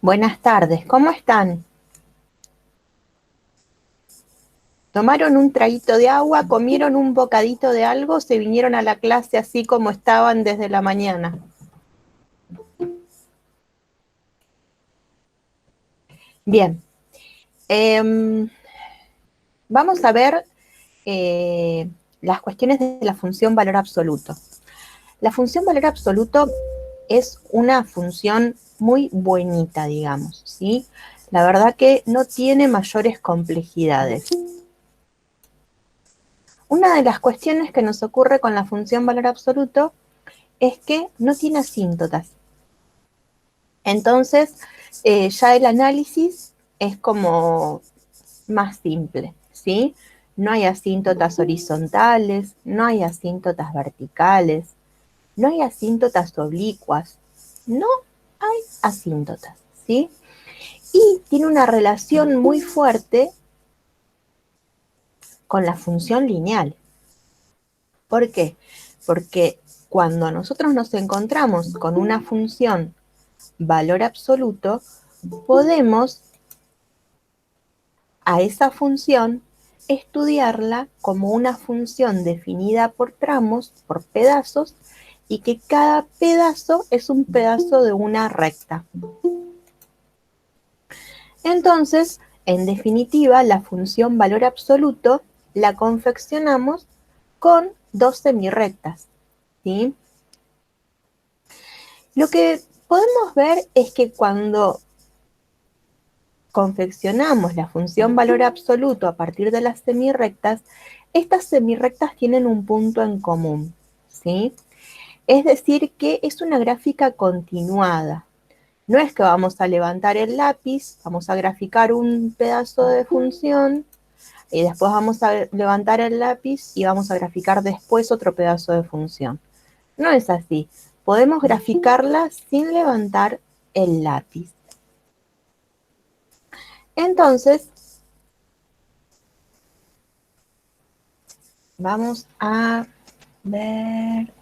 Buenas tardes, ¿cómo están? ¿Tomaron un traguito de agua, comieron un bocadito de algo, se vinieron a la clase así como estaban desde la mañana? Bien, vamos a ver las cuestiones de la función valor absoluto. La función valor absoluto es una función muy buenita, digamos, ¿sí? La verdad que no tiene mayores complejidades. Una de las cuestiones que nos ocurre con la función valor absoluto es que no tiene asíntotas. Entonces, ya el análisis es como más simple, ¿sí? No hay asíntotas horizontales, no hay asíntotas verticales, no hay asíntotas oblicuas, no hay asíntotas, ¿sí? Y tiene una relación muy fuerte con la función lineal. ¿Por qué? Porque cuando nosotros nos encontramos con una función valor absoluto, podemos a esa función estudiarla como una función definida por tramos, por pedazos, y que cada pedazo es un pedazo de una recta. Entonces, en definitiva, la función valor absoluto la confeccionamos con dos semirrectas, ¿sí? Lo que podemos ver es que cuando confeccionamos la función valor absoluto a partir de las semirrectas, estas semirrectas tienen un punto en común, ¿sí? Es decir, que es una gráfica continuada. No es que vamos a levantar el lápiz, vamos a graficar un pedazo de función y después vamos a levantar el lápiz y vamos a graficar después otro pedazo de función. No es así. Podemos graficarla sin levantar el lápiz. Entonces, vamos a ver.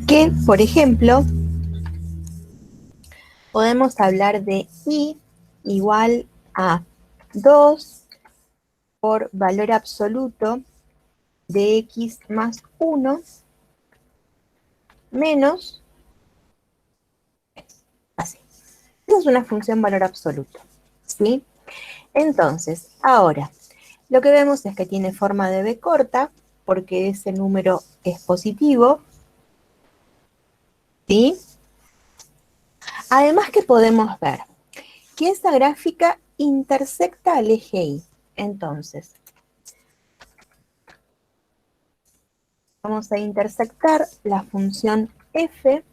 Que, por ejemplo, podemos hablar de I igual a 2 por valor absoluto de X más 1 menos, así. Esa es una función valor absoluto, ¿sí? Entonces, ahora, lo que vemos es que tiene forma de B corta, porque ese número es positivo, ¿sí? Además que podemos ver que esa gráfica intersecta al eje Y. Entonces, vamos a intersectar la función f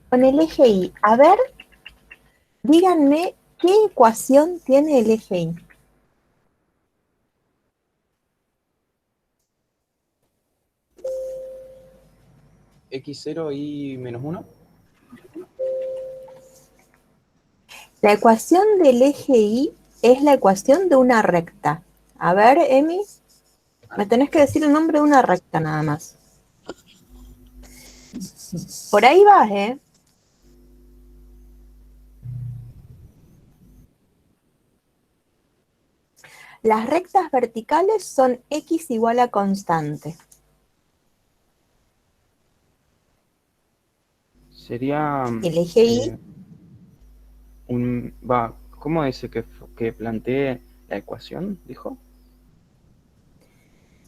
con el eje Y. A ver, díganme qué ecuación tiene el eje Y. X0 y menos 1. La ecuación del eje Y es la ecuación de una recta. A ver, Emi, me tenés que decir el nombre de una recta nada más. Por ahí vas, ¿eh? Las rectas verticales son x igual a constante. Sería El eje Y, ¿cómo dice que plantee la ecuación? Dijo.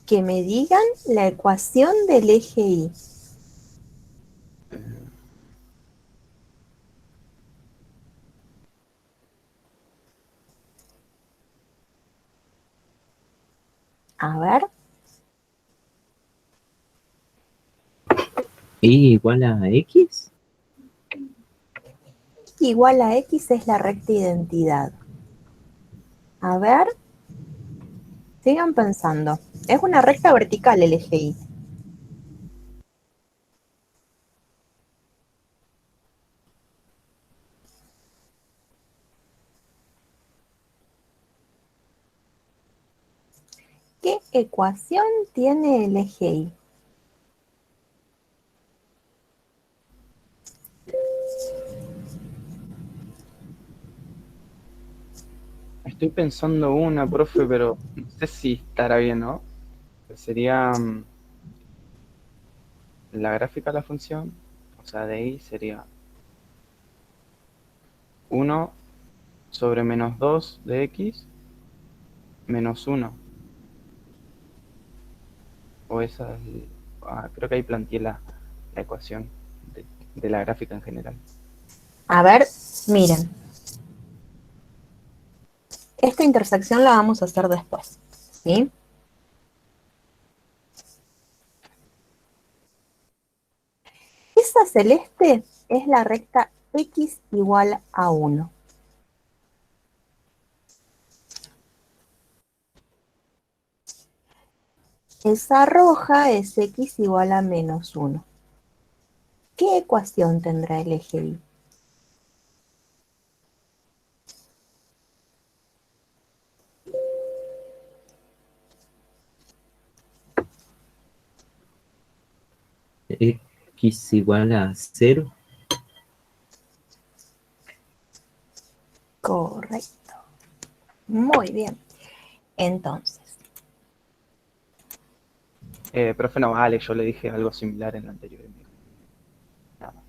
que me digan la ecuación del eje Y. Eh, A ver, ¿Y igual a X? igual a x es la recta identidad. A ver, sigan pensando. Es una recta vertical el eje Y. ¿Qué ecuación tiene el eje Y? Estoy pensando una, profe, pero no sé si estará bien, ¿no? Que sería la gráfica de la función, o sea, de y sería 1/-2 de x menos 1. O esa es, creo que ahí planteé la ecuación de la gráfica en general. A ver, miren. Esta intersección la vamos a hacer después, ¿sí? Esa celeste es la recta x igual a 1. Esa roja es x igual a menos 1. ¿Qué ecuación tendrá el eje Y? X igual a 0. Correcto. Muy bien. Entonces, Profe, no vale, yo le dije algo similar en la anterior. Nada más.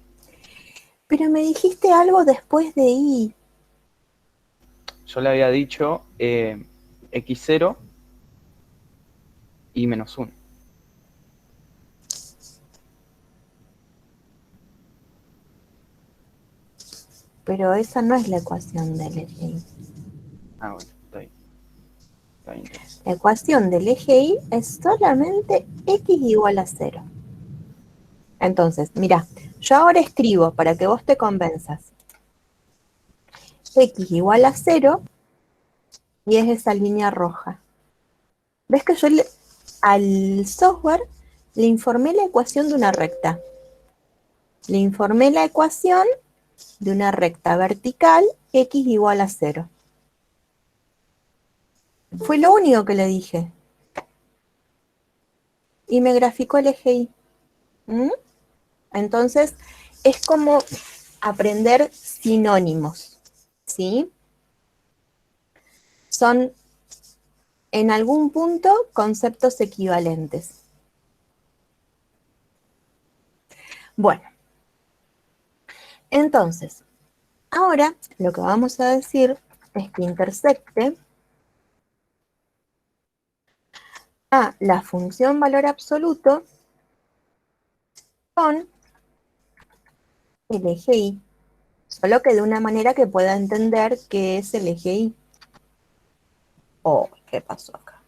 pero me dijiste algo después de Y. Yo le había dicho x0 y menos 1. Pero esa no es la ecuación del eje Y. Ah, bueno, está bien. Está bien, entonces. La ecuación del eje Y es solamente x igual a 0. Entonces, mira, yo ahora escribo para que vos te convenzas. X igual a 0 y es esa línea roja. ¿Ves que yo al software le informé la ecuación de una recta? Le informé la ecuación de una recta vertical x igual a 0. Fue lo único que le dije. Y me graficó el eje Y. ¿Mm? Entonces, es como aprender sinónimos, ¿sí? Son en algún punto conceptos equivalentes. Bueno, entonces, ahora lo que vamos a decir es que intersecte a la función valor absoluto con el eje Y, solo que de una manera que pueda entender qué es el eje Y. Oh, ¿qué pasó acá?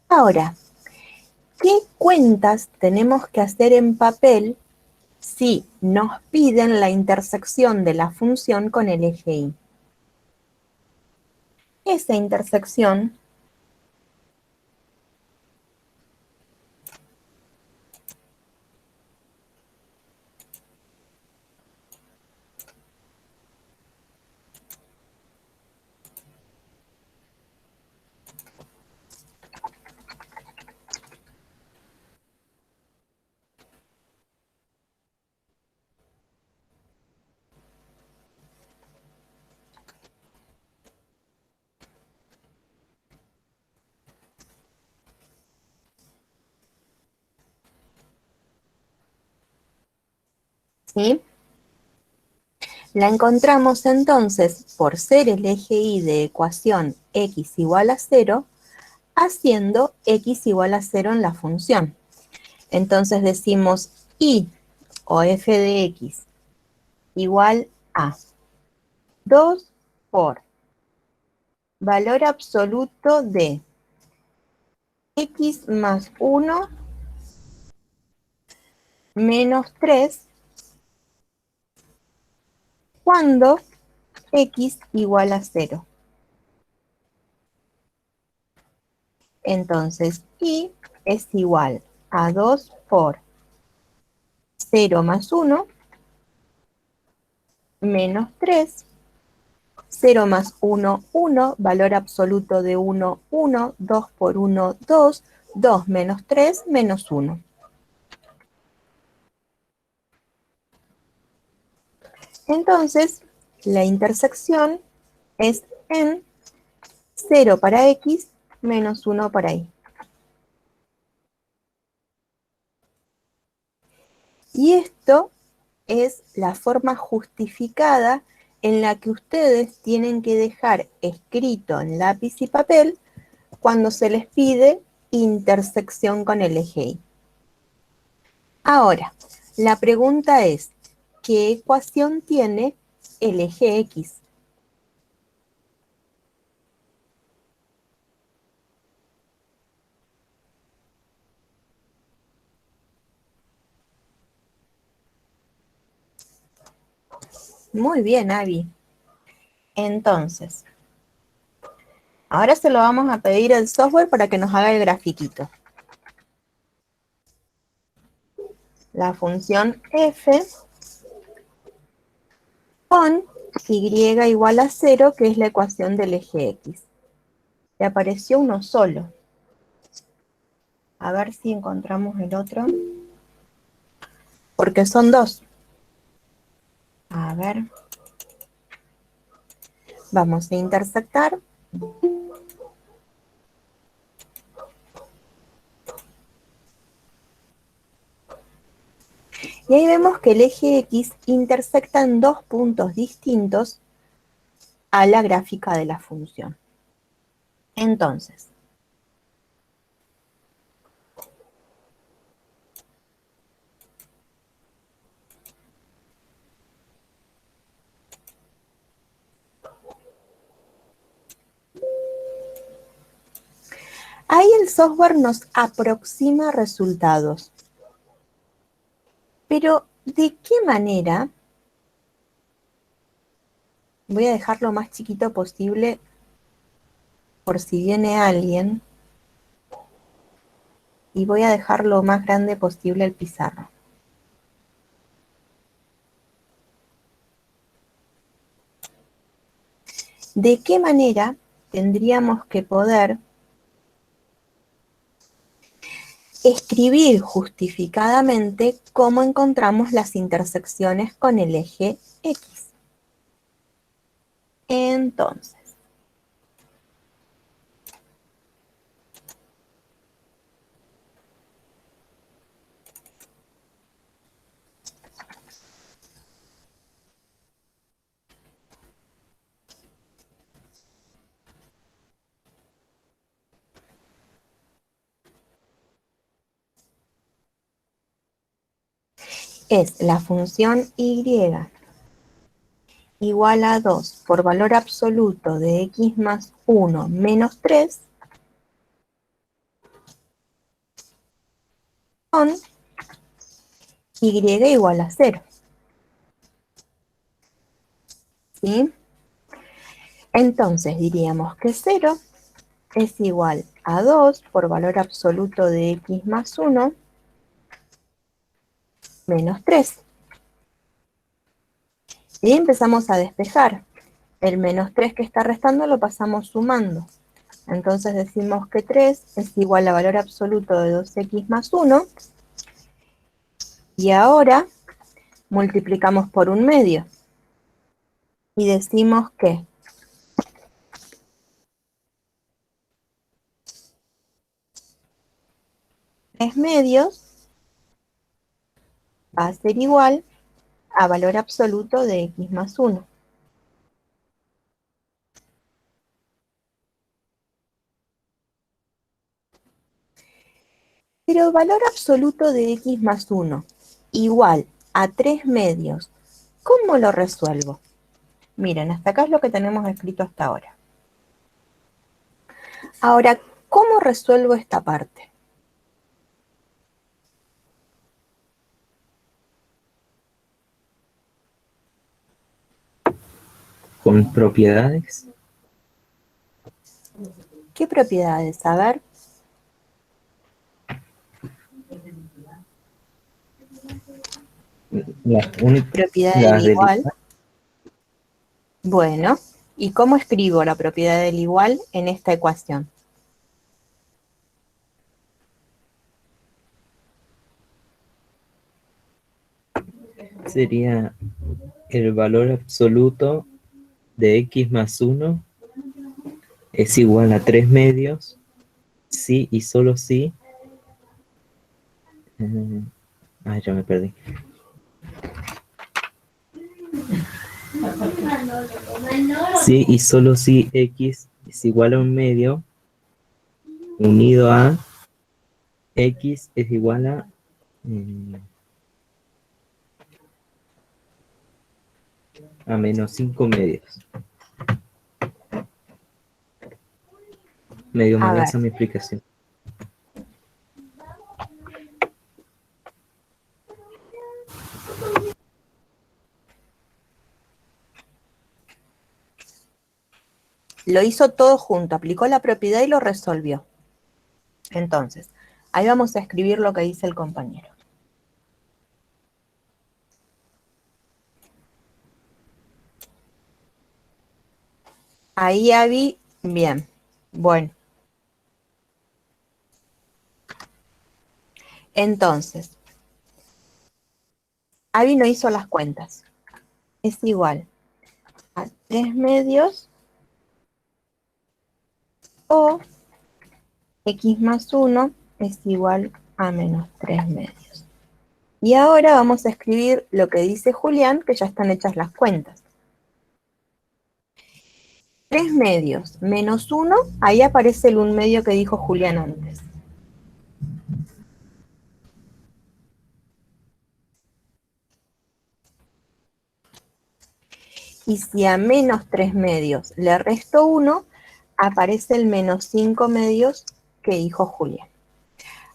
Ahora, ¿qué cuentas tenemos que hacer en papel si nos piden la intersección de la función con el eje Y? Esa intersección ¿sí? La encontramos entonces por ser el eje y de ecuación x igual a 0, haciendo x igual a 0 en la función. Entonces decimos y o f de x igual a 2 por valor absoluto de x más 1 menos 3 cuando x igual a 0. Entonces, y es igual a 2 por 0 más 1 menos 3, 0 más 1, 1, valor absoluto de 1, 1, 2 por 1, 2, 2 menos 3, menos 1. Entonces, la intersección es en 0 para x menos 1 para y. Y esto es la forma justificada en la que ustedes tienen que dejar escrito en lápiz y papel cuando se les pide intersección con el eje Y. Ahora, la pregunta es, ¿qué ecuación tiene el eje X? Muy bien, Abby. Entonces, ahora se lo vamos a pedir al software para que nos haga el grafiquito. La función f con y igual a 0, que es la ecuación del eje X. Le apareció uno solo. A ver si encontramos el otro. Porque son dos. A ver. Vamos a intersectar. Y ahí vemos que el eje X intersecta en dos puntos distintos a la gráfica de la función. Entonces, ahí el software nos aproxima resultados. Pero, ¿de qué manera? Voy a dejar lo más chiquito posible por si viene alguien. Y voy a dejar lo más grande posible el pizarro. ¿De qué manera tendríamos que poder escribir justificadamente cómo encontramos las intersecciones con el eje X? Entonces, es la función y igual a 2 por valor absoluto de x más 1 menos 3 con y igual a 0. ¿Sí? Entonces diríamos que 0 es igual a 2 por valor absoluto de x más 1 menos 3. Y empezamos a despejar. El menos 3 que está restando lo pasamos sumando. Entonces decimos que 3 es igual a valor absoluto de 2x más 1. Y ahora multiplicamos por un medio. Y decimos que 3 medios va a ser igual a valor absoluto de x más 1. Pero valor absoluto de x más 1 igual a 3 medios, ¿cómo lo resuelvo? Miren, hasta acá es lo que tenemos escrito hasta ahora. Ahora, ¿cómo resuelvo esta parte? Con propiedades. ¿Qué propiedades? A ver. Propiedad Las del del igual. igual. Bueno, ¿y cómo escribo la propiedad del igual en esta ecuación? Sería el valor absoluto de x más 1 es igual a 3 medios, sí y solo sí. Ya me perdí. Sí y solo si x es igual a 1 medio unido a x es igual a menos 5 medios. Medio A ver, malaza mi explicación. lo hizo todo junto, aplicó la propiedad y lo resolvió. Entonces, ahí vamos a escribir lo que dice el compañero. Ahí, Abby, bien. Bueno. Entonces, Abby no hizo las cuentas. Es igual a 3 medios o x más 1 es igual a menos 3 medios. Y ahora vamos a escribir lo que dice Julián, que ya están hechas las cuentas. 3 medios menos 1, ahí aparece el 1 medio que dijo Julián antes. Y si a menos 3 medios le resto 1, aparece el menos 5 medios que dijo Julián.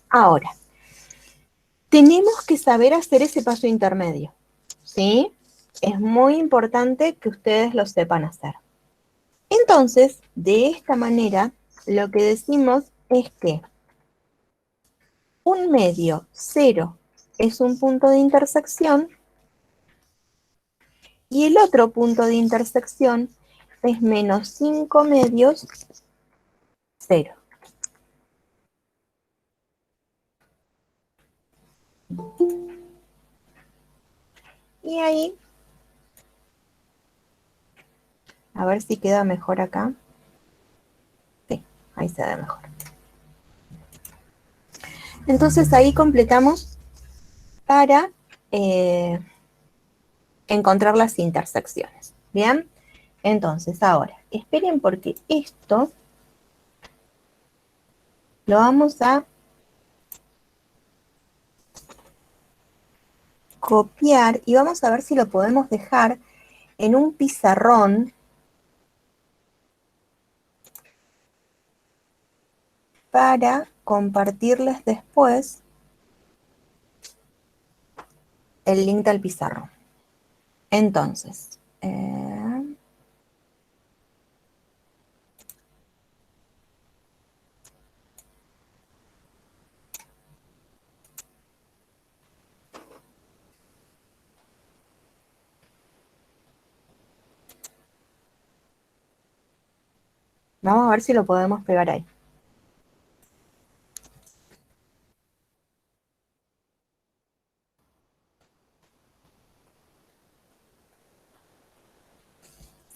Ahora, tenemos que saber hacer ese paso intermedio, ¿sí? Es muy importante que ustedes lo sepan hacer. Entonces, de esta manera, lo que decimos es que 1 medio, 0, es un punto de intersección y el otro punto de intersección es menos 5 medios, 0. Y ahí, a ver si queda mejor acá. Sí, ahí se ve mejor. Entonces ahí completamos para encontrar las intersecciones. ¿Bien? Entonces ahora, esperen porque esto lo vamos a copiar y vamos a ver si lo podemos dejar en un pizarrón para compartirles después el link del pizarrón. Entonces, vamos a ver si lo podemos pegar ahí.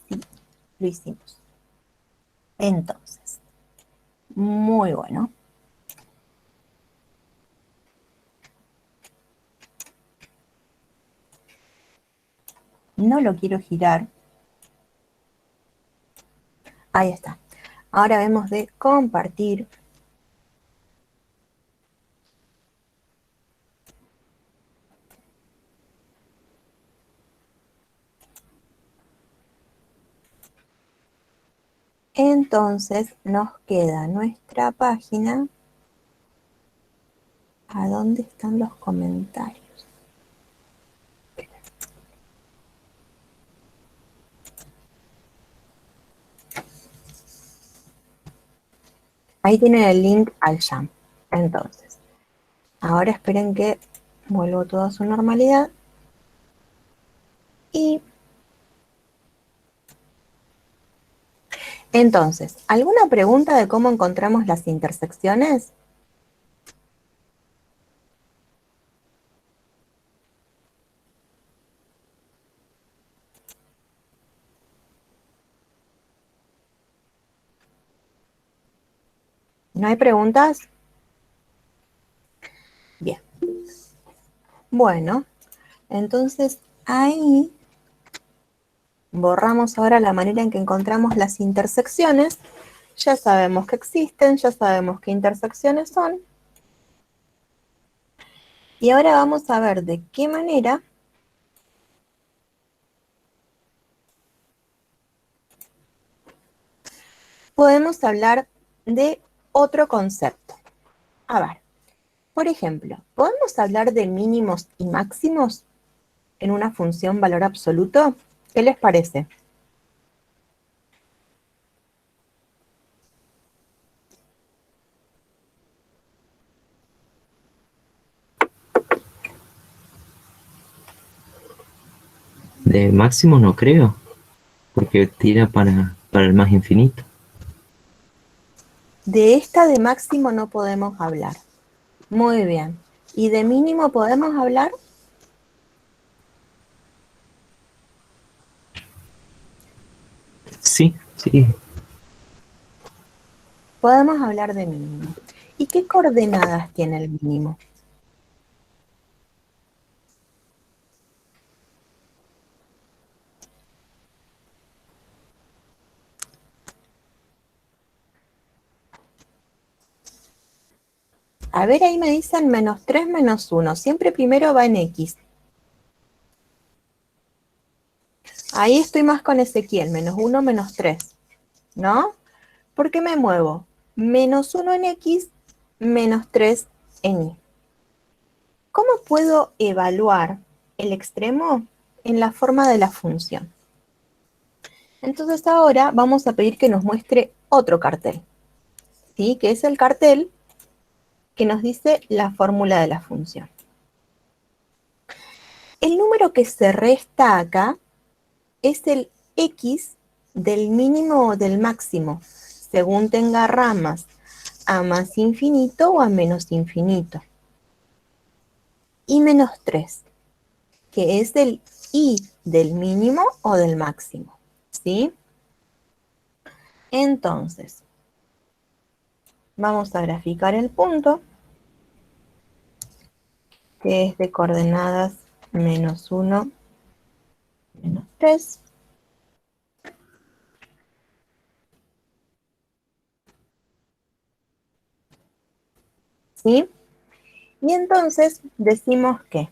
Sí, lo hicimos. Entonces, muy bueno. no lo quiero girar. Ahí está. Ahora vemos de compartir. Entonces nos queda nuestra página. ¿A dónde están los comentarios? Ahí tienen el link al Jam. Entonces, ahora esperen que vuelva todo a su normalidad. Y entonces, ¿alguna pregunta de cómo encontramos las intersecciones? ¿No hay preguntas? Bien. Bueno, entonces ahí borramos ahora la manera en que encontramos las intersecciones. Ya sabemos que existen, ya sabemos qué intersecciones son. Y ahora vamos a ver de qué manera podemos hablar de otro concepto. A ver, por ejemplo, ¿podemos hablar de mínimos y máximos en una función valor absoluto? ¿Qué les parece? De máximo no creo, porque tira para el más infinito. De esta de máximo no podemos hablar. Muy bien. ¿Y de mínimo podemos hablar? Sí, sí. Podemos hablar de mínimo. ¿Y qué coordenadas tiene el mínimo? A ver, ahí me dicen -3, -1. Siempre primero va en X. Ahí estoy más con Ezequiel, -1, -3. ¿No? ¿Por qué me muevo? -1 en X, -3 en Y. ¿Cómo puedo evaluar el extremo en la forma de la función? Entonces ahora vamos a pedir que nos muestre otro cartel, ¿sí? Que es el cartel que nos dice la fórmula de la función. El número que se resta acá es el X del mínimo o del máximo, según tenga ramas a más infinito o a menos infinito. Y -3, que es el Y del mínimo o del máximo, ¿sí? Entonces, vamos a graficar el punto, que es de coordenadas -1, -3. ¿Sí? Y entonces decimos que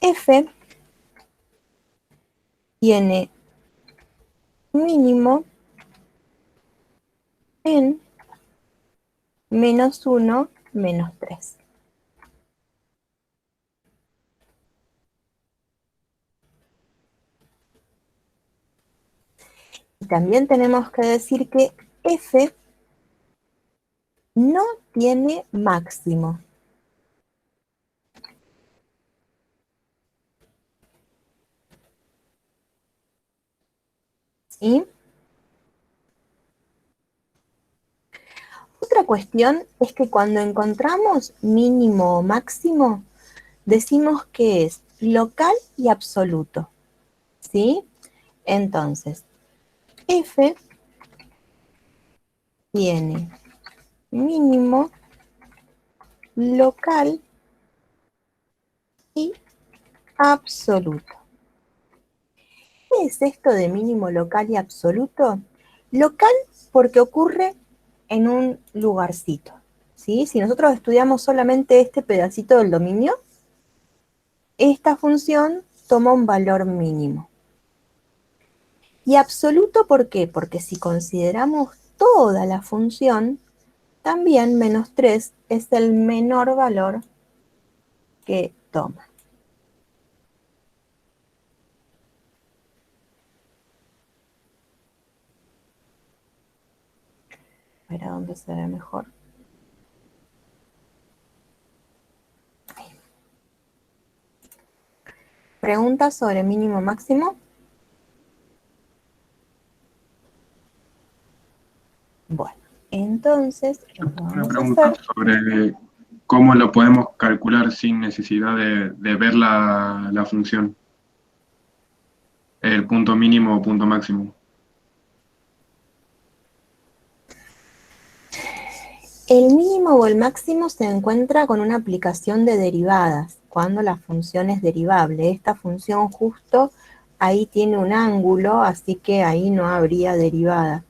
F tiene mínimo en -1, -3. Y también tenemos que decir que F no tiene máximo. ¿Sí? Otra cuestión es que cuando encontramos mínimo o máximo, decimos que es local y absoluto. ¿Sí? Entonces, F tiene mínimo local y absoluto. ¿Qué es esto de mínimo local y absoluto? Local porque ocurre en un lugarcito, ¿sí? Si nosotros estudiamos solamente este pedacito del dominio, esta función toma un valor mínimo. Y absoluto, ¿por qué? Porque si consideramos toda la función, también menos 3 es el menor valor que toma. A ver a dónde se ve mejor. Ahí. ¿Preguntas sobre mínimo máximo? Bueno, entonces lo que Una vamos a pregunta hacer... sobre cómo lo podemos calcular sin necesidad de ver la función, el punto mínimo o punto máximo. El mínimo o el máximo se encuentra con una aplicación de derivadas, cuando la función es derivable. Esta función justo ahí tiene un ángulo, así que ahí no habría derivada.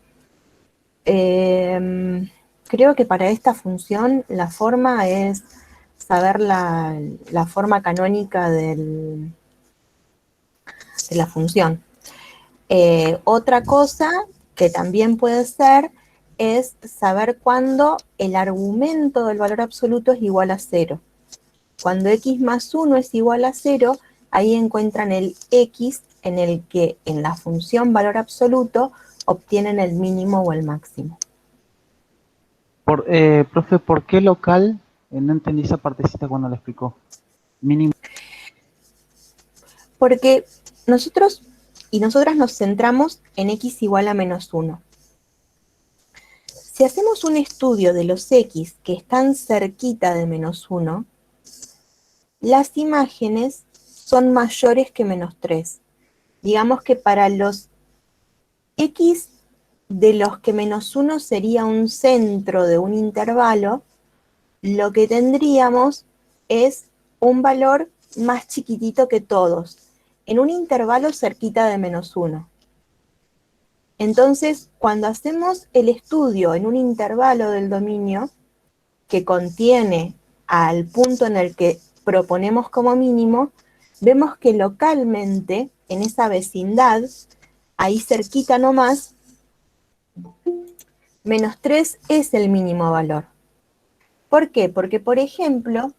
Creo que para esta función la forma es saber la forma canónica de la función. Otra cosa que también puede ser es saber cuándo el argumento del valor absoluto es igual a 0. Cuando x más 1 es igual a 0, ahí encuentran el x en el que en la función valor absoluto obtienen el mínimo o el máximo. Profe, ¿por qué local? No entendí esa partecita cuando la explicó. Mínimo. Porque nosotros y nosotras nos centramos en x igual a menos 1. Si hacemos un estudio de los x que están cerquita de menos 1, las imágenes son mayores que menos 3. Digamos que para los x de los que menos 1 sería un centro de un intervalo, lo que tendríamos es un valor más chiquitito que todos, en un intervalo cerquita de menos 1. Entonces, cuando hacemos el estudio en un intervalo del dominio que contiene al punto en el que proponemos como mínimo, vemos que localmente, en esa vecindad, ahí cerquita nomás, menos 3 es el mínimo valor. ¿Por qué? Porque, por ejemplo,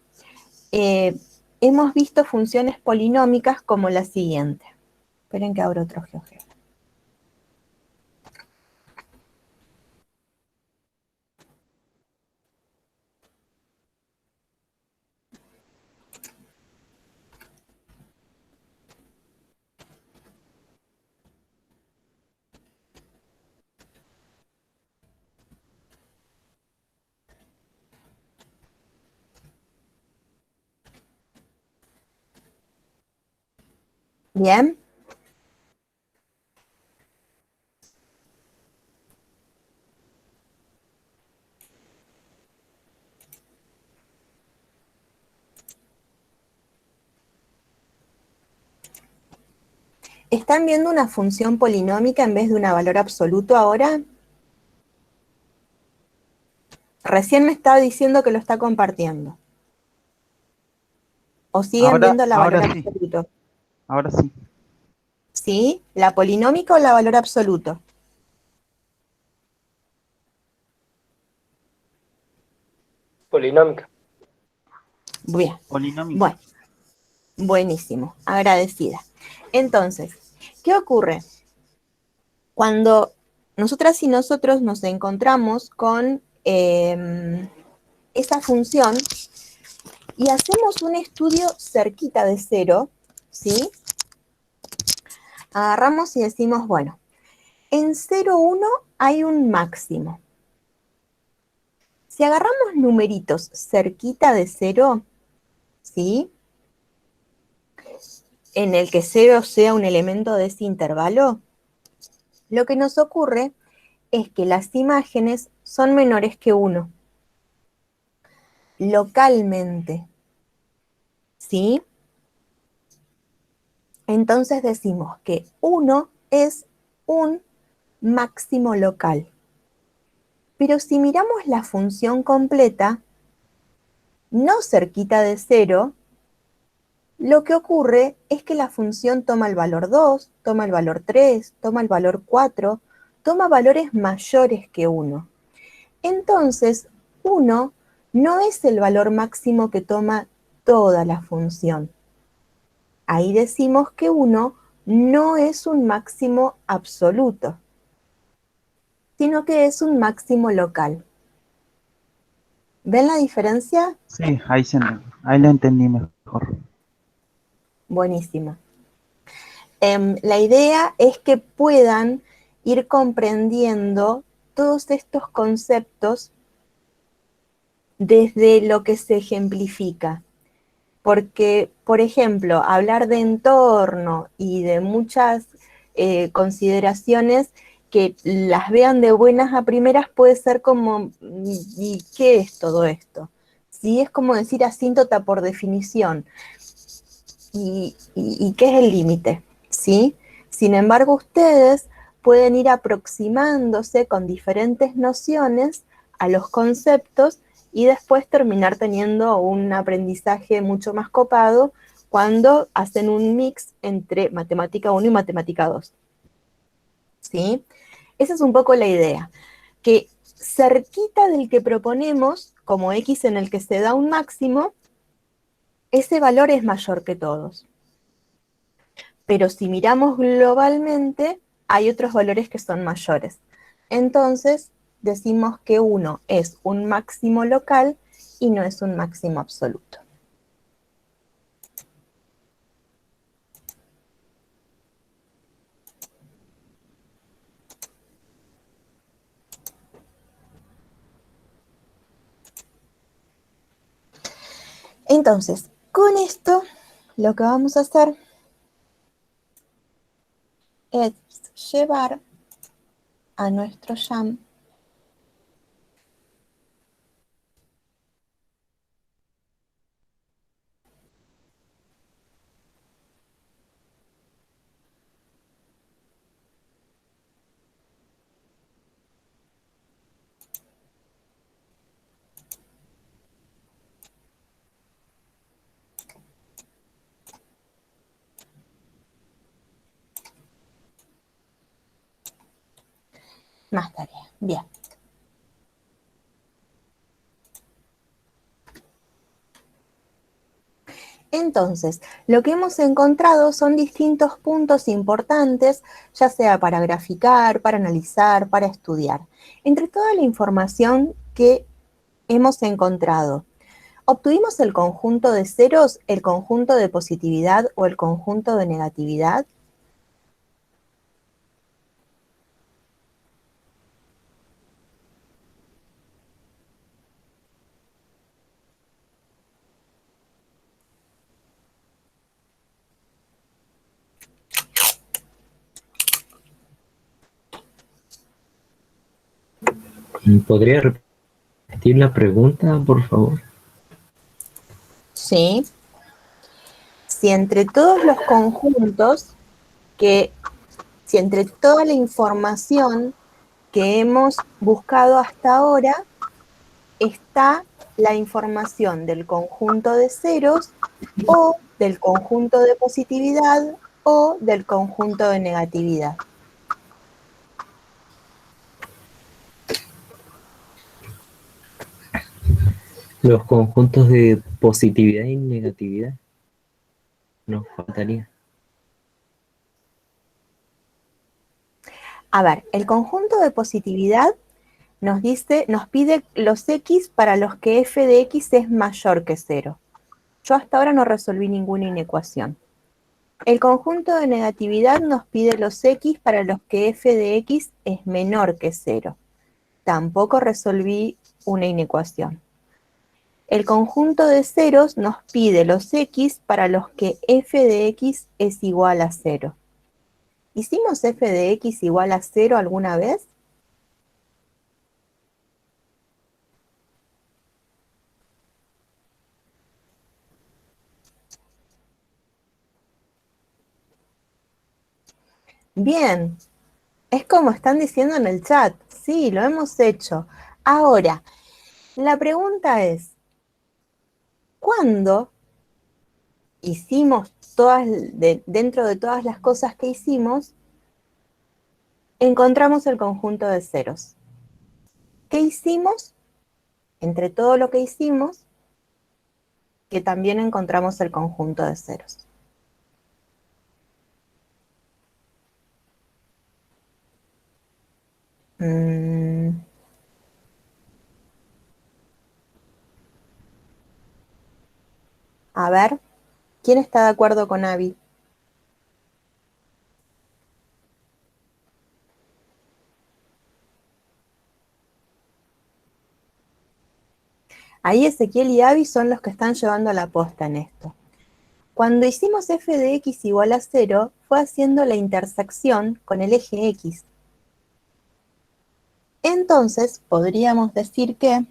hemos visto funciones polinómicas como la siguiente. Esperen que abro otro GeoGebra. Bien. ¿Están viendo una función polinómica en vez de un valor absoluto ahora? Recién me estaba diciendo que lo está compartiendo. ¿O siguen viendo la valor Ahora sí, absoluto? ahora sí. ¿Sí? ¿La polinómica o la valor absoluto? Polinómica. Bien. Polinómica. Bueno, buenísimo. Agradecida. Entonces, ¿qué ocurre? Cuando nosotras y nosotros nos encontramos con esa función y hacemos un estudio cerquita de 0, ¿sí? Agarramos y decimos, bueno, en 0,1 hay un máximo. Si agarramos numeritos cerquita de 0, ¿sí? En el que 0 sea un elemento de ese intervalo, lo que nos ocurre es que las imágenes son menores que 1. Localmente. ¿Sí? Entonces decimos que 1 es un máximo local. Pero si miramos la función completa, no cerquita de 0, lo que ocurre es que la función toma el valor 2, toma el valor 3, toma el valor 4, toma valores mayores que 1. Entonces, 1 no es el valor máximo que toma toda la función. Ahí decimos que 1 no es un máximo absoluto, sino que es un máximo local. ¿Ven la diferencia? Sí, ahí lo entendí mejor. Buenísimo. La idea es que puedan ir comprendiendo todos estos conceptos desde lo que se ejemplifica. Porque, por ejemplo, hablar de entorno y de muchas consideraciones que las vean de buenas a primeras puede ser como, ¿y qué es todo esto? Sí, es como decir asíntota por definición. ¿Y qué es el límite? ¿Sí? Sin embargo, ustedes pueden ir aproximándose con diferentes nociones a los conceptos y después terminar teniendo un aprendizaje mucho más copado cuando hacen un mix entre matemática 1 y matemática 2. ¿Sí? Esa es un poco la idea, que cerquita del que proponemos, como X en el que se da un máximo, ese valor es mayor que todos. Pero si miramos globalmente, hay otros valores que son mayores. Entonces, decimos que 1 es un máximo local y no es un máximo absoluto. Entonces, con esto, lo que vamos a hacer es llevar a nuestro YAM más tarea. Bien. Entonces, lo que hemos encontrado son distintos puntos importantes, ya sea para graficar, para analizar, para estudiar. Entre toda la información que hemos encontrado, ¿obtuvimos el conjunto de ceros, el conjunto de positividad o el conjunto de negatividad? ¿Podría repetir la pregunta, por favor? Sí. Si entre todos los conjuntos, si entre toda la información que hemos buscado hasta ahora, está la información del conjunto de ceros o del conjunto de positividad o del conjunto de negatividad. Los conjuntos de positividad y negatividad nos faltaría. A ver, el conjunto de positividad nos pide los x para los que f de x es mayor que 0. Yo hasta ahora no resolví ninguna inecuación. El conjunto de negatividad nos pide los x para los que f de x es menor que 0. Tampoco resolví una inecuación. El conjunto de ceros nos pide los x para los que f de x es igual a 0. ¿Hicimos f de x igual a 0 alguna vez? Bien, es como están diciendo en el chat. Sí, lo hemos hecho. Ahora, la pregunta es, ¿cuándo hicimos dentro de todas las cosas que hicimos, encontramos el conjunto de ceros? ¿Qué hicimos? Entre todo lo que hicimos, que también encontramos el conjunto de ceros. A ver, ¿quién está de acuerdo con Abby? Ahí Ezequiel y Abby son los que están llevando la posta en esto. Cuando hicimos f de x igual a 0, fue haciendo la intersección con el eje x. Entonces, podríamos decir que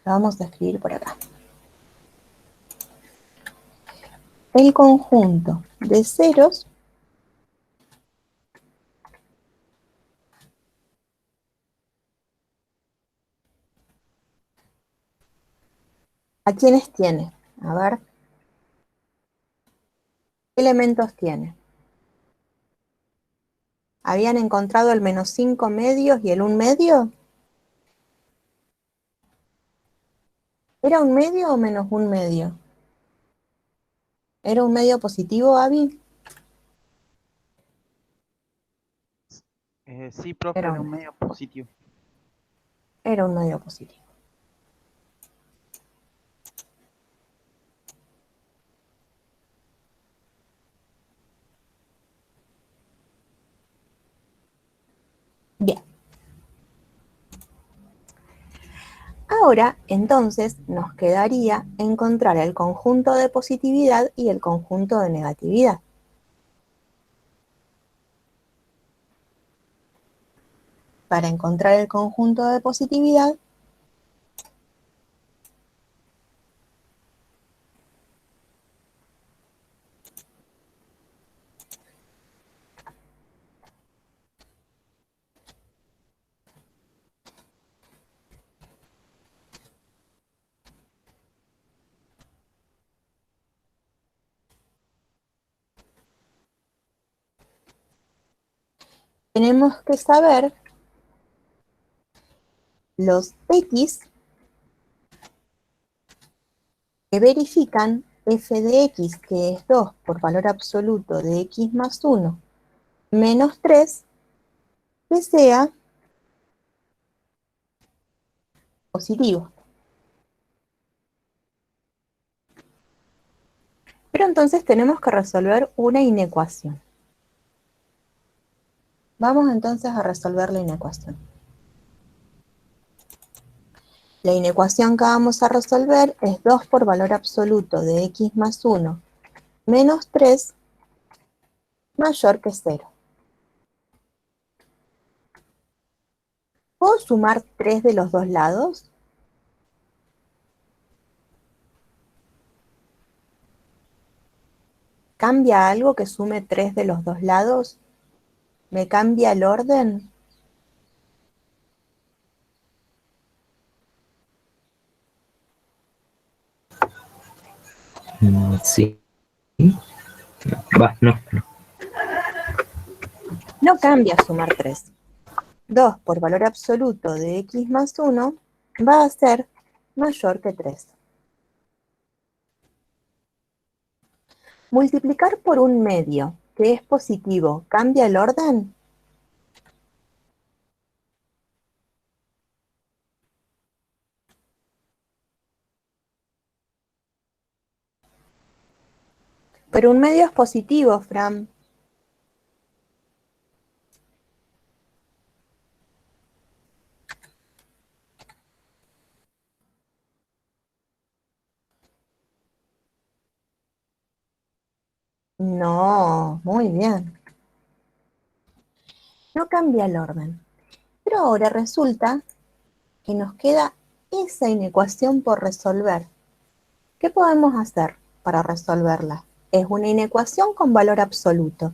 lo vamos a escribir por acá. El conjunto de ceros ¿a quiénes tiene? A ver, ¿qué elementos tiene? ¿Habían encontrado el menos 5 medios y el 1 medio? ¿Era un medio o menos un medio? ¿Era un medio positivo, Abby? Sí, profe, Era era un un medio. medio positivo. Era un medio positivo. Bien. Ahora, entonces, nos quedaría encontrar el conjunto de positividad y el conjunto de negatividad. Para encontrar el conjunto de positividad, tenemos que saber los x que verifican f de x, que es 2 por valor absoluto de x más 1 menos 3, que sea positivo. Pero entonces tenemos que resolver una inecuación. Vamos entonces a resolver la inecuación. La inecuación que vamos a resolver es 2 por valor absoluto de x más 1 menos 3 mayor que 0. ¿Puedo sumar 3 de los dos lados? ¿Cambia algo que sume 3 de los dos lados? ¿Me cambia el orden? Sí. No. No cambia sumar 3. 2 por valor absoluto de x más 1 va a ser mayor que 3. Multiplicar por un medio, que es positivo, ¿cambia el orden? Pero un medio es positivo, Fran. No, muy bien. No cambia el orden. Pero ahora resulta que nos queda esa inecuación por resolver. ¿Qué podemos hacer para resolverla? Es una inecuación con valor absoluto.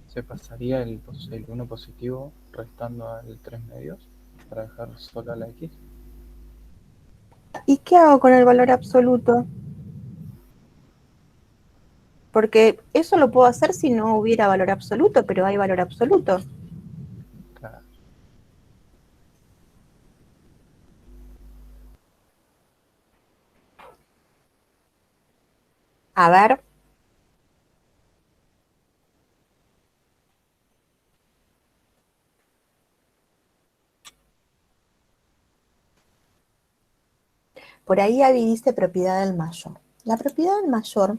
Se pasaría el 1 positivo restando al 3 medios para dejar sola la X. ¿Y qué hago con el valor absoluto? Porque eso lo puedo hacer si no hubiera valor absoluto, pero hay valor absoluto. Claro. A ver. Por ahí dice propiedad del mayor. La propiedad del mayor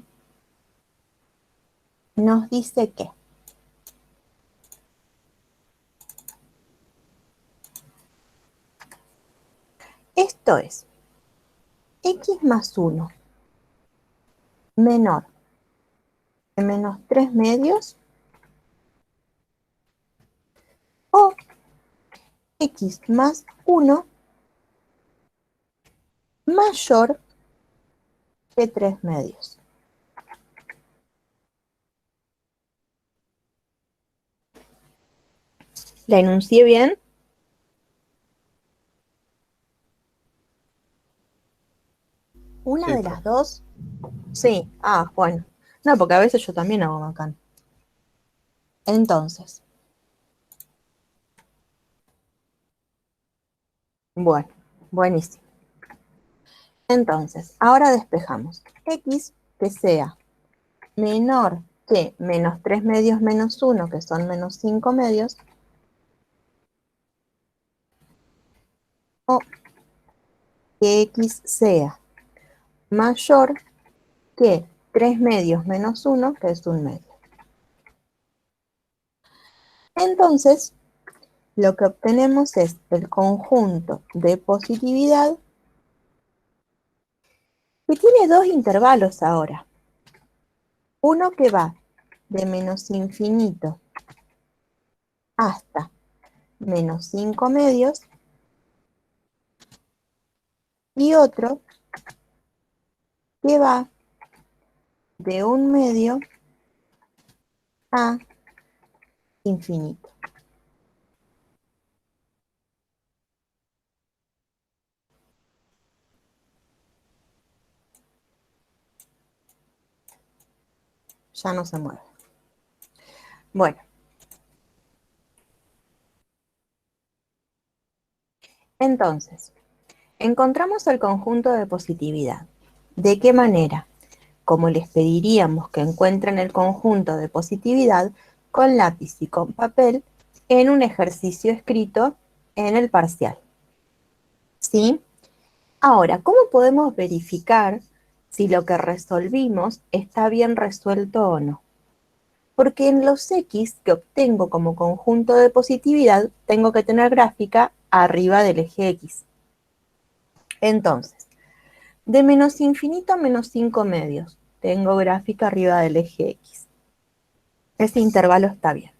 nos dice que esto es x más 1 menor que menos 3 medios o x más 1 mayor que 3 medios. ¿La enuncié bien? Una Sí, de profe. las dos. Sí, bueno. No, porque a veces yo también hago macán. Entonces, bueno, buenísimo. Entonces, ahora despejamos. X que sea menor que menos 3 medios menos 1, que son menos 5 medios, o que X sea mayor que 3 medios menos 1, que es 1 medio. Entonces, lo que obtenemos es el conjunto de positividad que tiene dos intervalos ahora. Uno que va de menos infinito hasta menos 5 medios y otro que va de 1 medio a infinito. Ya no se mueve. Bueno. Entonces, encontramos el conjunto de positividad. ¿De qué manera? Como les pediríamos que encuentren el conjunto de positividad con lápiz y con papel en un ejercicio escrito en el parcial. ¿Sí? Ahora, ¿cómo podemos verificar si lo que resolvimos está bien resuelto o no? Porque en los X que obtengo como conjunto de positividad, tengo que tener gráfica arriba del eje X. Entonces, de menos infinito a menos 5 medios, tengo gráfica arriba del eje X. Ese intervalo está bien.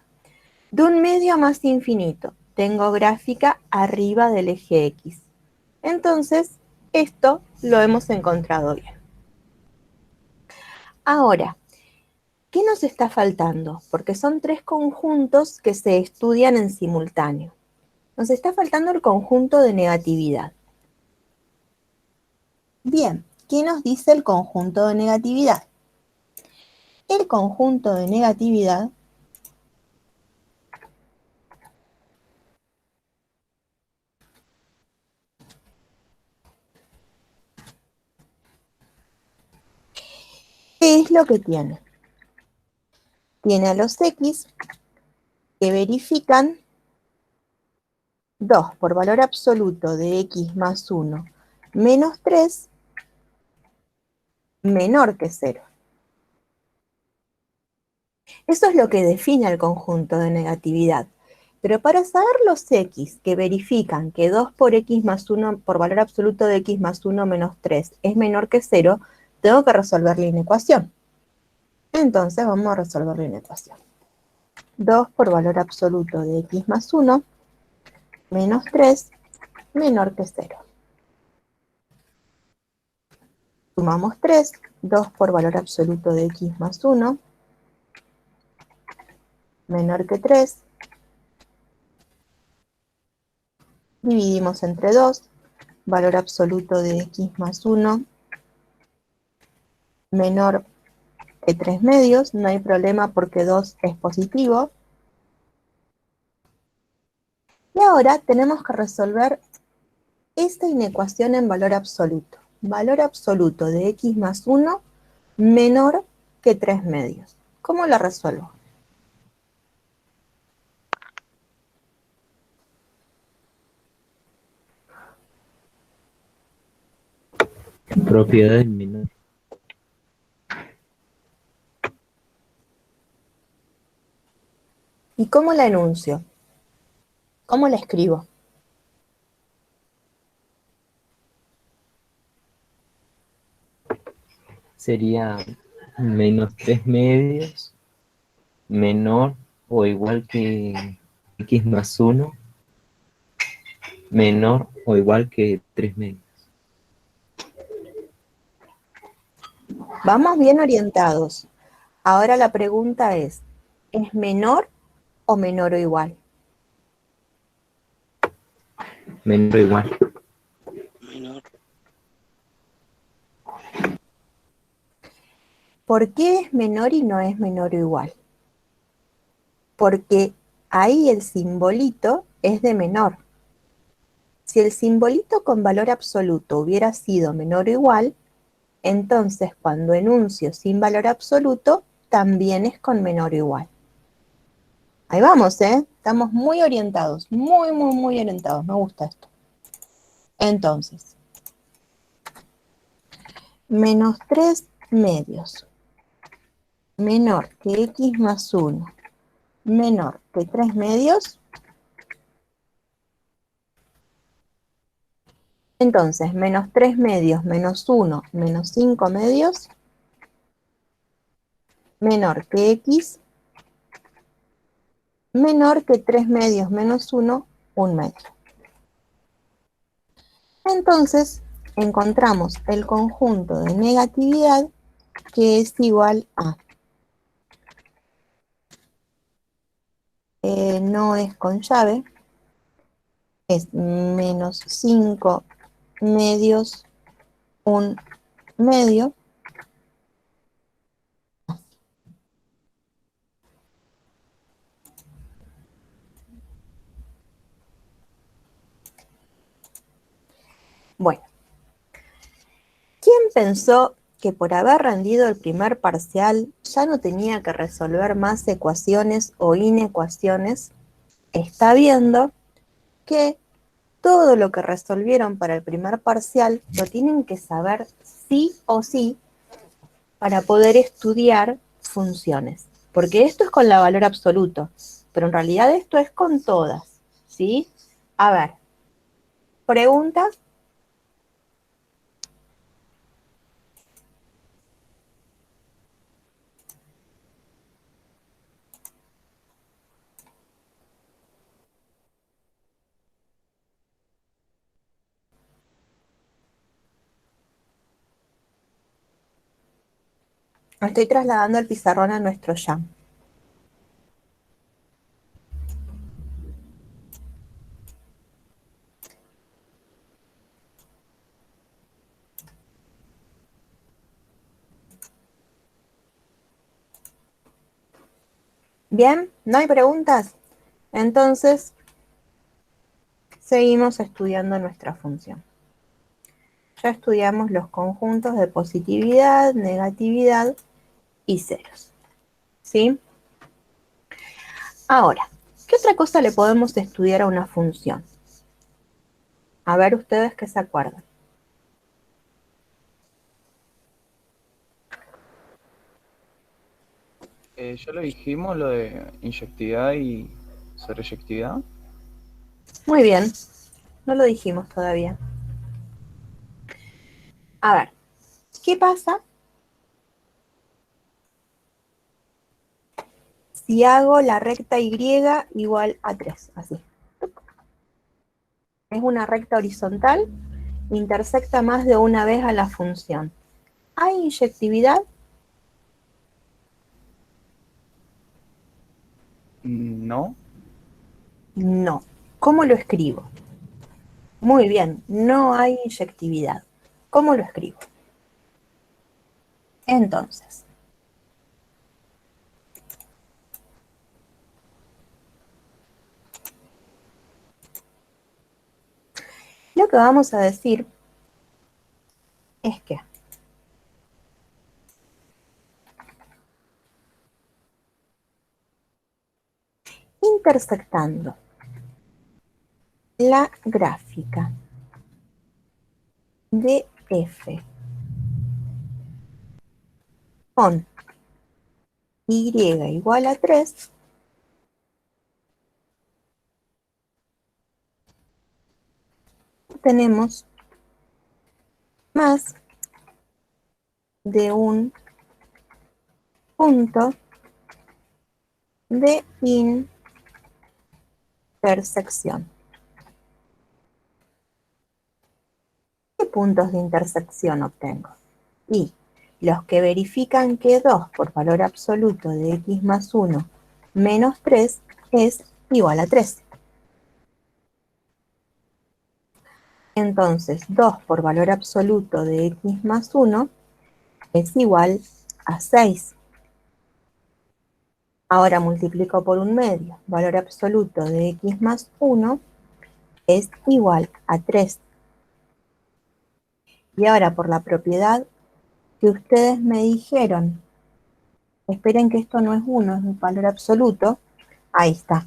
De 1 medio a más infinito, tengo gráfica arriba del eje X. Entonces, esto lo hemos encontrado bien. Ahora, ¿qué nos está faltando? Porque son tres conjuntos que se estudian en simultáneo. Nos está faltando el conjunto de negatividad. Bien, ¿qué nos dice el conjunto de negatividad? El conjunto de negatividad ¿qué es lo que tiene? Tiene a los X que verifican 2 por valor absoluto de X más 1 menos 3 menor que 0. Eso es lo que define el conjunto de negatividad. Pero para saber los x que verifican que 2 por x más 1 por valor absoluto de x más 1 menos 3 es menor que 0, tengo que resolver la inecuación. Entonces vamos a resolver la inecuación. 2 por valor absoluto de x más 1 menos 3 menor que 0. Sumamos 3, 2 por valor absoluto de x más 1 menor que 3. Dividimos entre 2, valor absoluto de x más 1 menor que 3 medios, no hay problema porque 2 es positivo. Y ahora tenemos que resolver esta inecuación en valor absoluto. Valor absoluto de x más 1 menor que 3 medios. ¿Cómo la resuelvo? Propiedad del menor. ¿Y cómo la enuncio? ¿Cómo la escribo? Sería menos 3 medios menor o igual que x más 1 menor o igual que 3 medios. Vamos bien orientados. Ahora la pregunta ¿es menor o menor o igual? Menor o igual. Menor. ¿Por qué es menor y no es menor o igual? Porque ahí el simbolito es de menor. Si el simbolito con valor absoluto hubiera sido menor o igual, entonces cuando enuncio sin valor absoluto, también es con menor o igual. Ahí vamos, ¿eh? Estamos muy orientados, muy orientados. Me gusta esto. Entonces, menos 3 medios menor que x más 1 menor que 3 medios. Entonces, menos 3 medios menos 1 menos 5 medios menor que x menor que 3 medios menos 1, 1 medio. Entonces, encontramos el conjunto de negatividad que es igual a, no es con llave, es menos 5 medios, 1 medio. Bueno, ¿quién pensó que por haber rendido el primer parcial ya no tenía que resolver más ecuaciones o inecuaciones? Está viendo que todo lo que resolvieron para el primer parcial lo tienen que saber sí o sí para poder estudiar funciones. Porque esto es con la valor absoluto, pero en realidad esto es con todas, ¿sí? A ver, ¿preguntas? Estoy trasladando el pizarrón a nuestro jam. Bien, ¿no hay preguntas? Entonces, seguimos estudiando nuestra función. Ya estudiamos los conjuntos de positividad, negatividad y ceros. ¿Sí? Ahora, ¿qué otra cosa le podemos estudiar a una función? A ver ustedes qué se acuerdan. Ya lo dijimos, lo de inyectividad y sobreyectividad. Muy bien, no lo dijimos todavía. A ver, ¿qué pasa si hago la recta Y igual a 3? Así. Es una recta horizontal, intersecta más de una vez a la función. ¿Hay inyectividad? No. No. ¿Cómo lo escribo? Muy bien, no hay inyectividad. ¿Cómo lo escribo? Entonces, lo que vamos a decir es que intersectando la gráfica de f con y igual a 3, tenemos más de un punto de intersección. ¿Qué puntos de intersección obtengo? Y los que verifican que 2 por valor absoluto de x más 1 menos 3 es igual a 3. Entonces, 2 por valor absoluto de x más 1 es igual a 6. Ahora multiplico por un medio. Valor absoluto de x más 1 es igual a 3. Y ahora por la propiedad que ustedes me dijeron, esperen que esto no es 1, es un valor absoluto. Ahí está.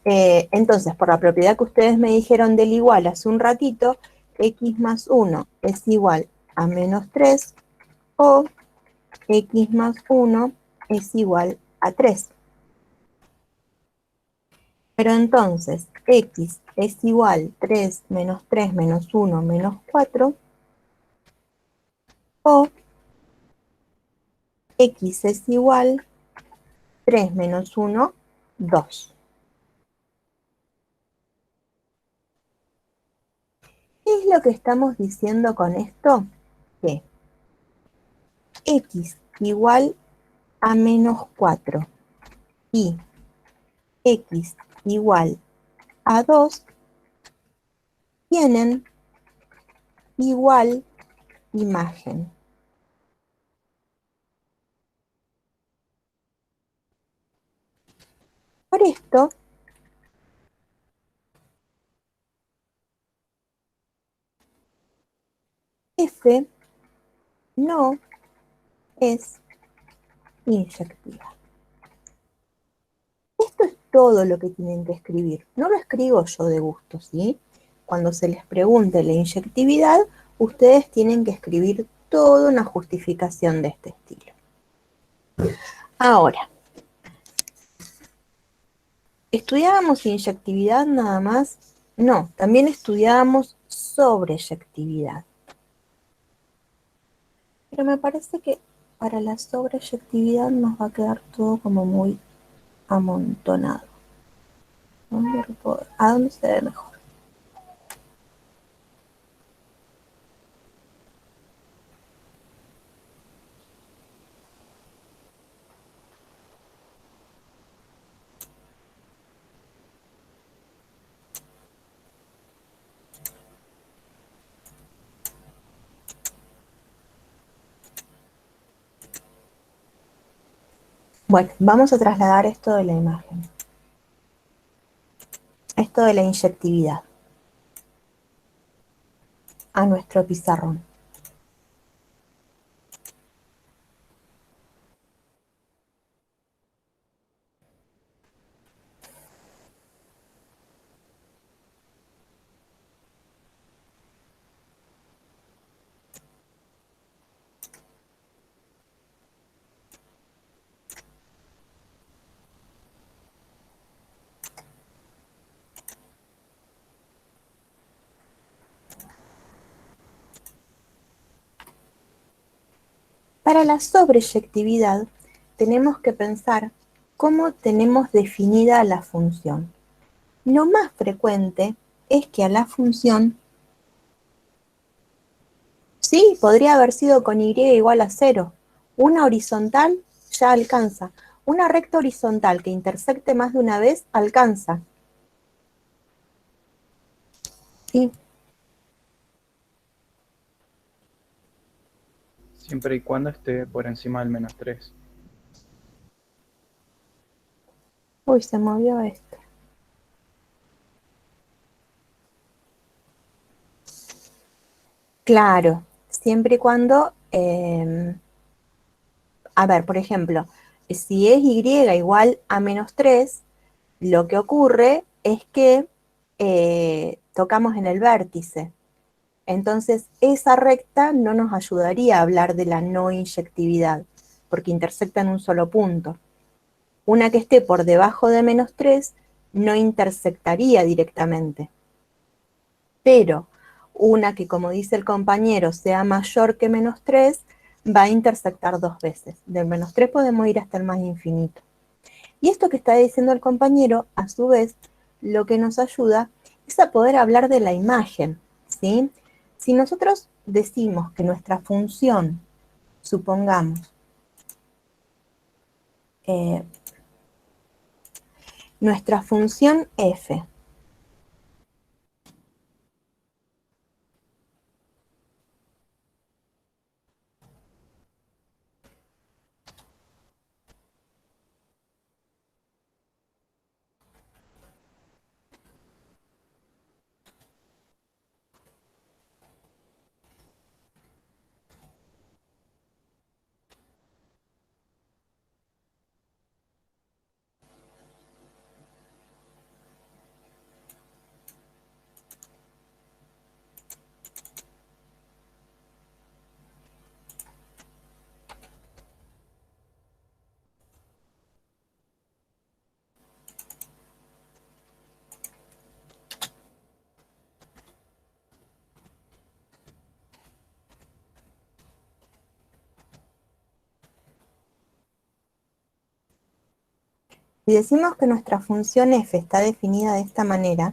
Entonces, por la propiedad que ustedes me dijeron del igual hace un ratito, x más 1 es igual a menos 3 o x más 1 es igual a 3. Pero entonces, x es igual 3 menos 1 menos 4 o x es igual 3 menos 1, 2. ¿Qué es lo que estamos diciendo con esto? Que x igual a menos 4 y x igual a 2 tienen igual imagen. Por esto, f no es inyectiva. Esto es todo lo que tienen que escribir. No lo escribo yo de gusto, ¿sí? Cuando se les pregunte la inyectividad, ustedes tienen que escribir toda una justificación de este estilo. Ahora, ¿estudiábamos inyectividad nada más? No, también estudiábamos sobreyectividad. Pero me parece que para la sobreyectividad nos va a quedar todo como muy amontonado. ¿A dónde se ve mejor? Bueno, vamos a trasladar esto de la imagen. Esto de la inyectividad a nuestro pizarrón. Para la sobreyectividad tenemos que pensar cómo tenemos definida la función. Lo más frecuente es que a la función, sí, podría haber sido con y igual a 0. Una horizontal ya alcanza. Una recta horizontal que intersecte más de una vez alcanza. Sí. Siempre y cuando esté por encima del -3. Uy, se movió esto. Claro, siempre y cuando, a ver, por ejemplo, si es y igual a -3, lo que ocurre es que tocamos en el vértice. Entonces, esa recta no nos ayudaría a hablar de la no inyectividad, porque intersecta en un solo punto. Una que esté por debajo de -3 no intersectaría directamente. Pero una que, como dice el compañero, sea mayor que -3, va a intersectar 2 veces. Del -3 podemos ir hasta el más infinito. Y esto que está diciendo el compañero, a su vez, lo que nos ayuda es a poder hablar de la imagen, ¿sí? Si nosotros decimos que nuestra función, supongamos, nuestra función f y decimos que nuestra función f está definida de esta manera,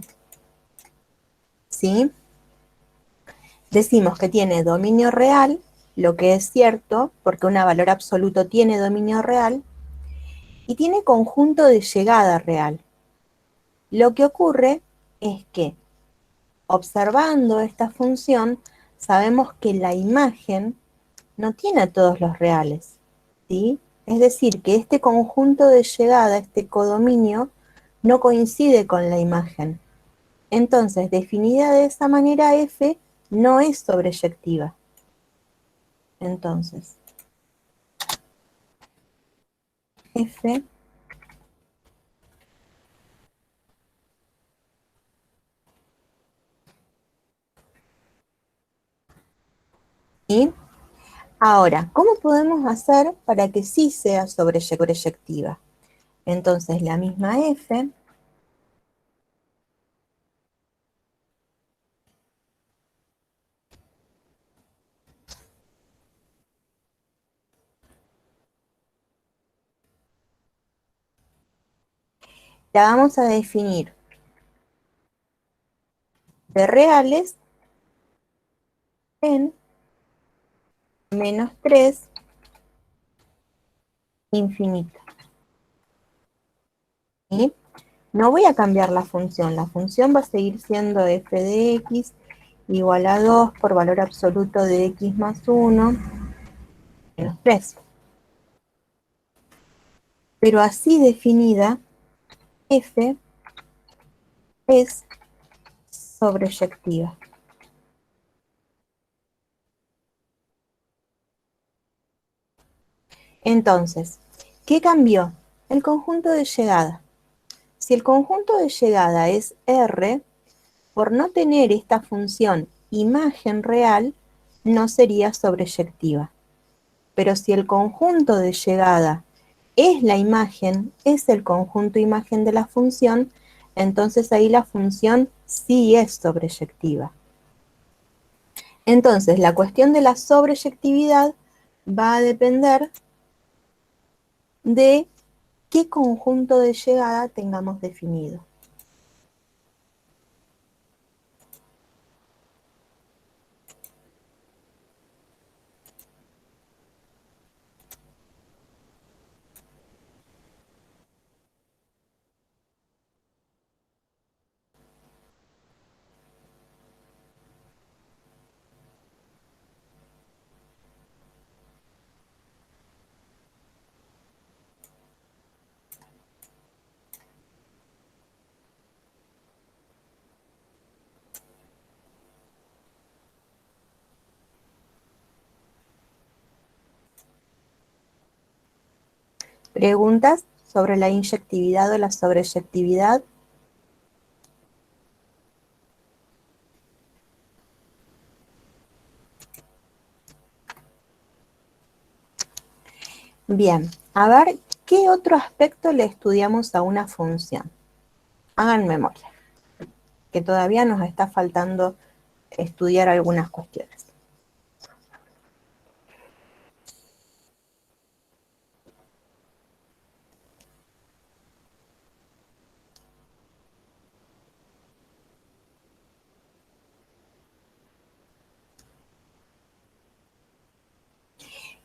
¿sí? Decimos que tiene dominio real, lo que es cierto, porque un valor absoluto tiene dominio real, y tiene conjunto de llegada real. Lo que ocurre es que, observando esta función, sabemos que la imagen no tiene a todos los reales, ¿sí? Es decir, que este conjunto de llegada, este codominio, no coincide con la imagen. Entonces, definida de esa manera, f no es sobreyectiva. Entonces, f y ahora, ¿cómo podemos hacer para que sí sea sobreyectiva? Entonces, la misma f la vamos a definir de reales en -3 infinito. ¿Sí? No voy a cambiar la función va a seguir siendo f de x igual a 2 por valor absoluto de x más 1 menos 3. Pero así definida, f es sobreyectiva. Entonces, ¿qué cambió? El conjunto de llegada. Si el conjunto de llegada es R, por no tener esta función imagen real, no sería sobreyectiva. Pero si el conjunto de llegada es la imagen, es el conjunto imagen de la función, entonces ahí la función sí es sobreyectiva. Entonces, la cuestión de la sobreyectividad va a depender de qué conjunto de llegada tengamos definido. ¿Preguntas sobre la inyectividad o la sobreyectividad? Bien, a ver, ¿qué otro aspecto le estudiamos a una función? Hagan memoria, que todavía nos está faltando estudiar algunas cuestiones.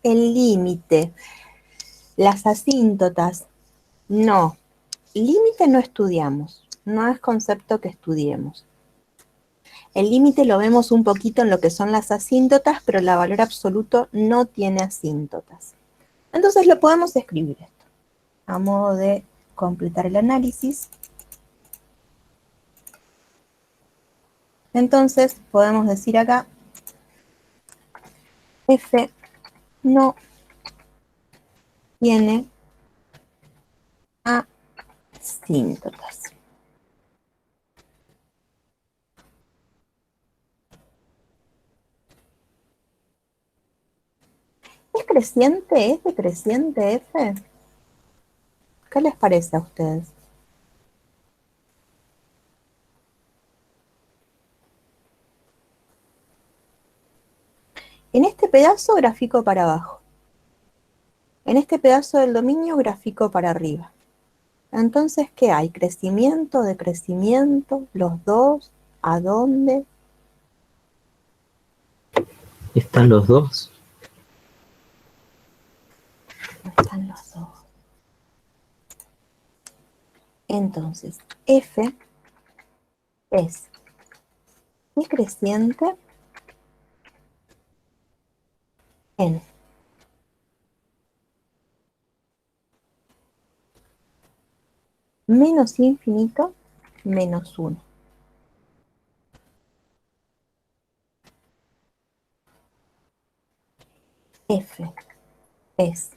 El límite, las asíntotas, no. Límite no estudiamos, no es concepto que estudiemos. El límite lo vemos un poquito en lo que son las asíntotas, pero el valor absoluto no tiene asíntotas. Entonces lo podemos escribir esto, a modo de completar el análisis. Entonces podemos decir acá, F no tiene asíntotas. ¿Es creciente? ¿Es decreciente F? ¿Qué les parece a ustedes? En este pedazo grafico para abajo. En este pedazo del dominio grafico para arriba. Entonces, ¿qué hay? ¿Crecimiento, decrecimiento? ¿Los dos? ¿A dónde? Están los dos. Están los dos. Entonces, F es decreciente en menos infinito menos 1. F es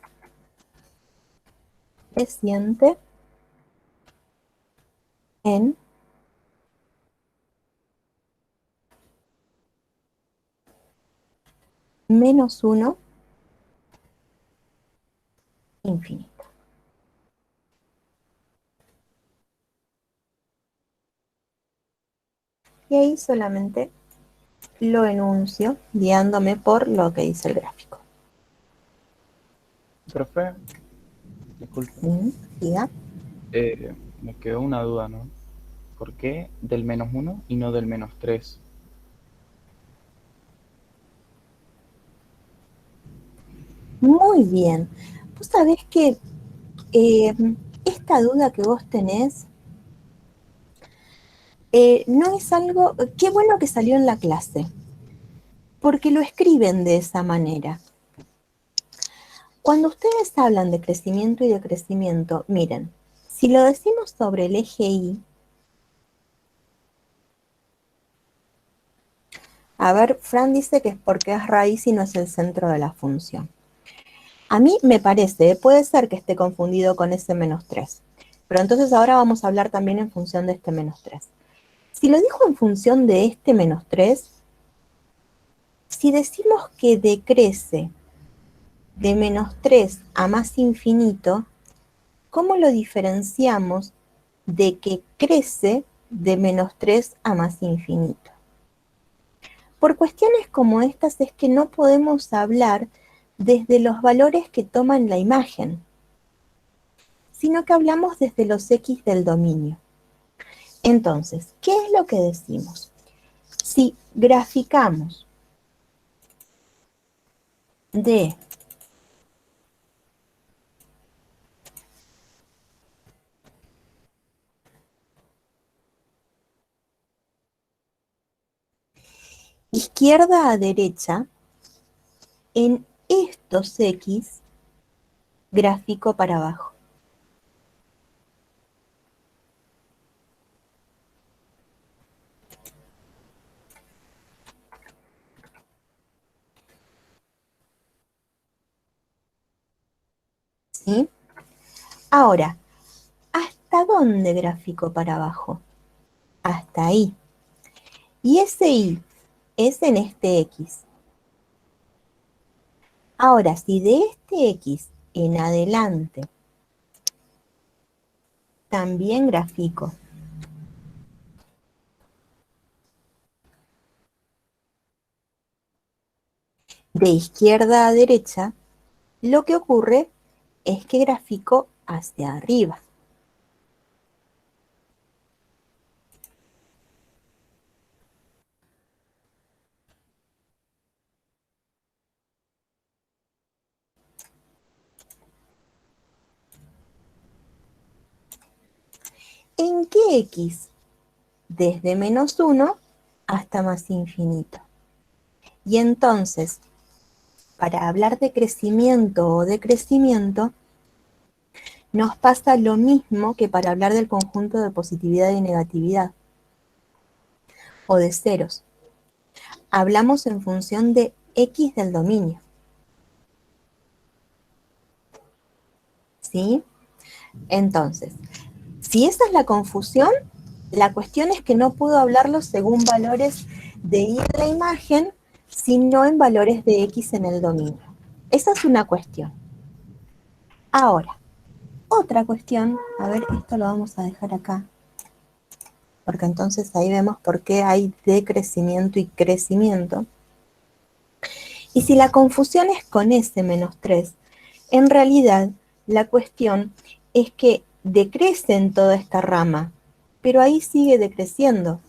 creciente en menos 1 infinito. Y ahí solamente lo enuncio guiándome por lo que dice el gráfico. Profe, disculpe, Diga. me quedó una duda, ¿no? ¿Por qué del -1 y no del -3? Muy bien. Vos sabés que esta duda que vos tenés no es algo, qué bueno que salió en la clase, porque lo escriben de esa manera. Cuando ustedes hablan de crecimiento y decrecimiento, miren, si lo decimos sobre el eje Y, a ver, Fran dice que es porque es raíz y no es el centro de la función. A mí me parece, puede ser que esté confundido con ese -3, pero entonces ahora vamos a hablar también en función de este -3. Si lo dijo en función de este -3, si decimos que decrece de -3 a más infinito, ¿cómo lo diferenciamos de que crece de -3 a más infinito? Por cuestiones como estas es que no podemos hablar desde los valores que toman la imagen, sino que hablamos desde los X del dominio. Entonces, ¿qué es lo que decimos? Si graficamos de izquierda a derecha, en estos X, gráfico para abajo. ¿Sí? Ahora, ¿hasta dónde gráfico para abajo? Hasta ahí. Y ese Y es en este X. Ahora, si de este X en adelante también grafico de izquierda a derecha, lo que ocurre es que grafico hacia arriba. ¿En qué X? Desde -1 hasta más infinito. Y entonces, para hablar de crecimiento o decrecimiento, nos pasa lo mismo que para hablar del conjunto de positividad y negatividad, o de ceros. Hablamos en función de X del dominio. ¿Sí? Entonces, si esa es la confusión, la cuestión es que no puedo hablarlo según valores de Y en la imagen, sino en valores de X en el dominio. Esa es una cuestión. Ahora, otra cuestión, a ver, esto lo vamos a dejar acá, porque entonces ahí vemos por qué hay decrecimiento y crecimiento. Y si la confusión es con S-3, en realidad la cuestión es que decrece en toda esta rama, pero ahí sigue decreciendo.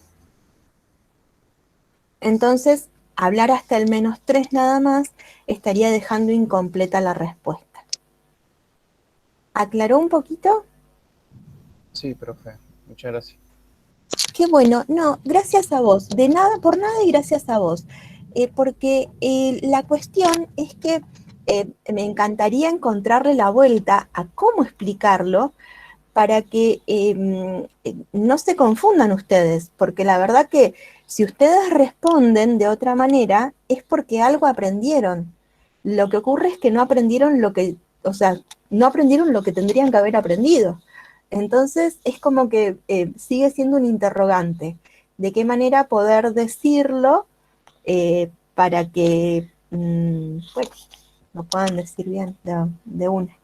Entonces, hablar hasta el -3 nada más estaría dejando incompleta la respuesta. ¿Aclaró un poquito? Sí, profe, muchas gracias. Qué bueno, no, gracias a vos, de nada, por nada y gracias a vos, porque la cuestión es que me encantaría encontrarle la vuelta a cómo explicarlo para que no se confundan ustedes, porque la verdad que si ustedes responden de otra manera es porque algo aprendieron. Lo que ocurre es que no aprendieron lo que, o sea, no aprendieron lo que tendrían que haber aprendido. Entonces es como que sigue siendo un interrogante. ¿De qué manera poder decirlo para que bueno, lo puedan decir bien de una?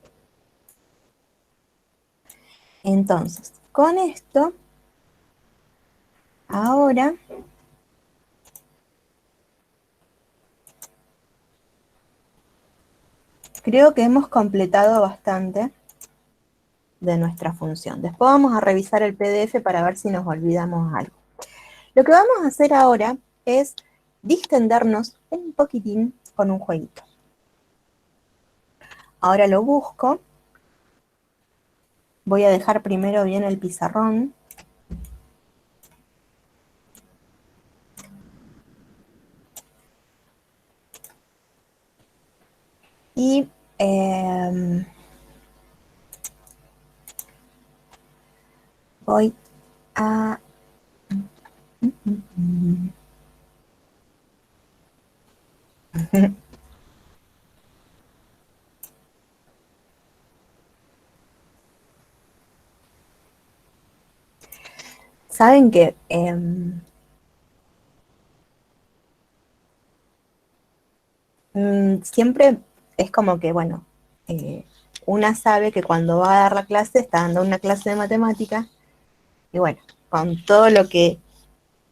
Entonces, con esto, ahora creo que hemos completado bastante de nuestra función. Después vamos a revisar el PDF para ver si nos olvidamos algo. Lo que vamos a hacer ahora es distendernos un poquitín con un jueguito. Ahora lo busco. Voy a dejar primero bien el pizarrón. Y voy a... Saben que siempre es como que, bueno, una sabe que cuando va a dar la clase está dando una clase de matemática y bueno, con todo lo que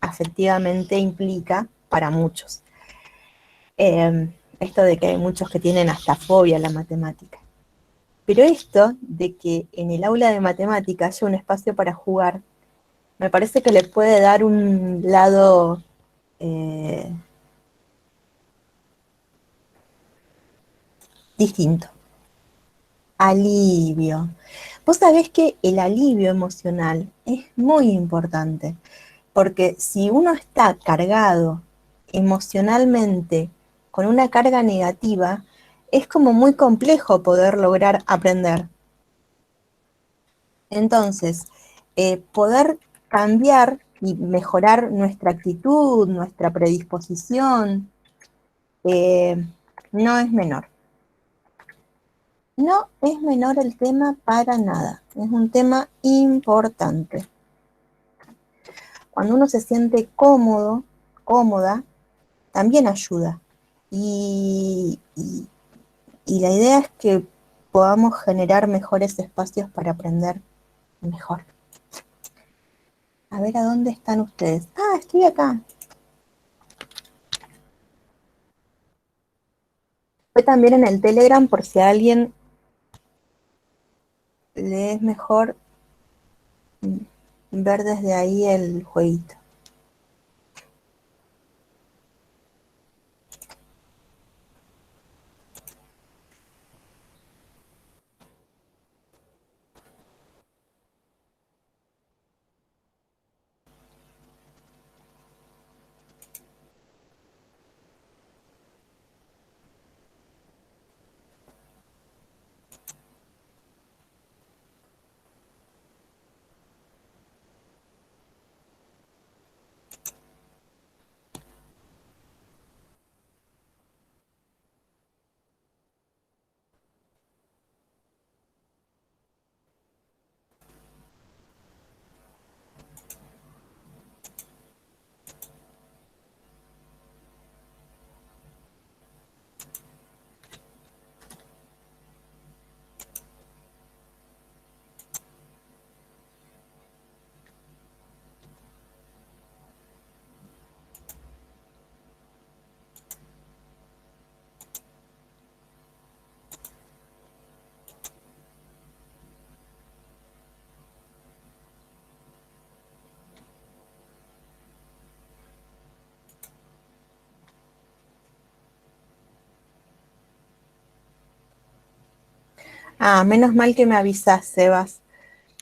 afectivamente implica para muchos. esto de que hay muchos que tienen hasta fobia a la matemática. Pero esto de que en el aula de matemática haya un espacio para jugar, me parece que le puede dar un lado distinto. Alivio. Vos sabés que el alivio emocional es muy importante, porque si uno está cargado emocionalmente con una carga negativa, es como muy complejo poder lograr aprender. Entonces, poder cambiar y mejorar nuestra actitud, nuestra predisposición, no es menor. No es menor el tema para nada, es un tema importante. Cuando uno se siente cómodo, cómoda, también ayuda. Y la idea es que podamos generar mejores espacios para aprender mejor. A ver, ¿a dónde están ustedes? Ah, estoy acá. Fue también en el Telegram por si a alguien le es mejor ver desde ahí el jueguito. Ah, menos mal que me avisás, Sebas,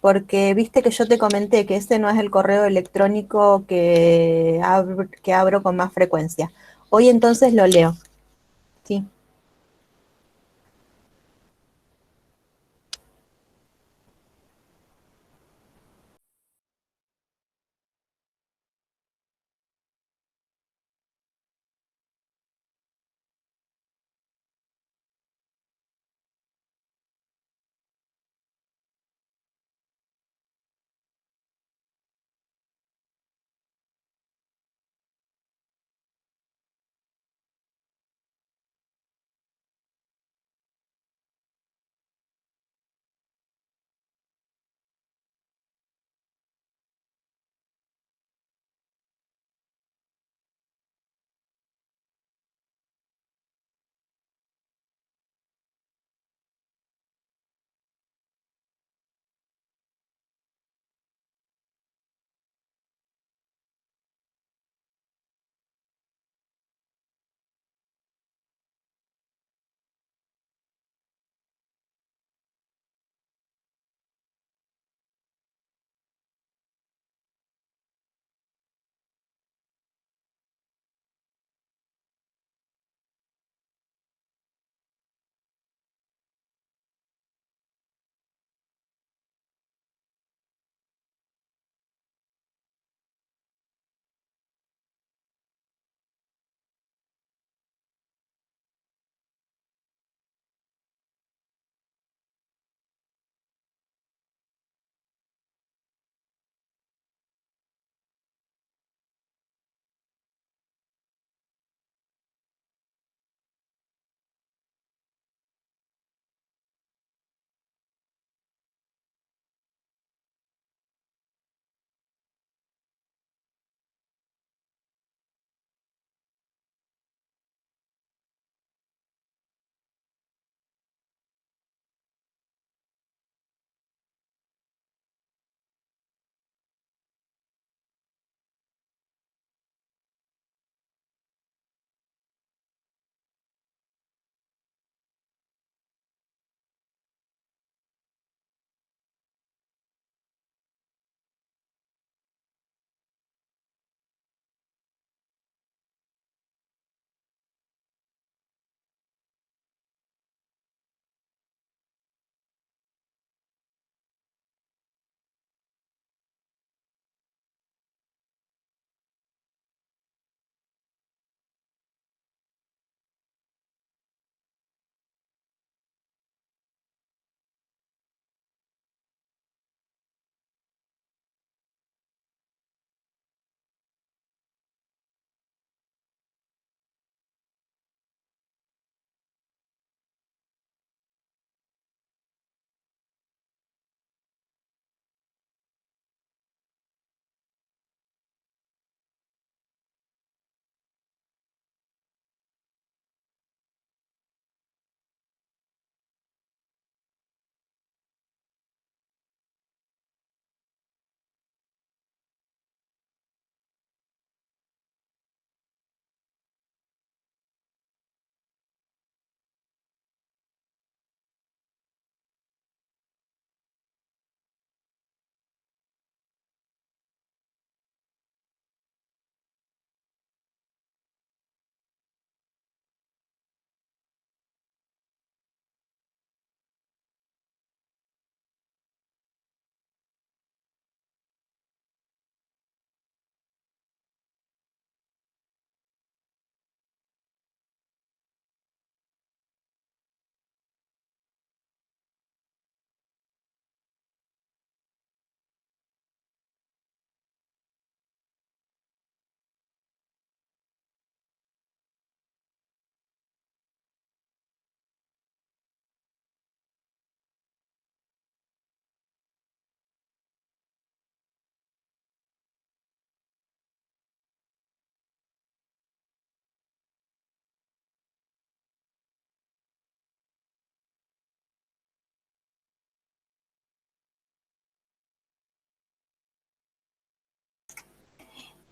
porque viste que yo te comenté que ese no es el correo electrónico que abro con más frecuencia. Hoy entonces lo leo, ¿sí?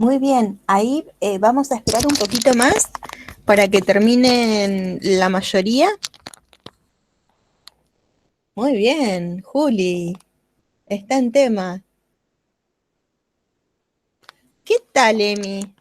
Muy bien, ahí vamos a esperar un poquito más para que terminen la mayoría. Muy bien, Juli, está en tema. ¿Qué tal, Emi?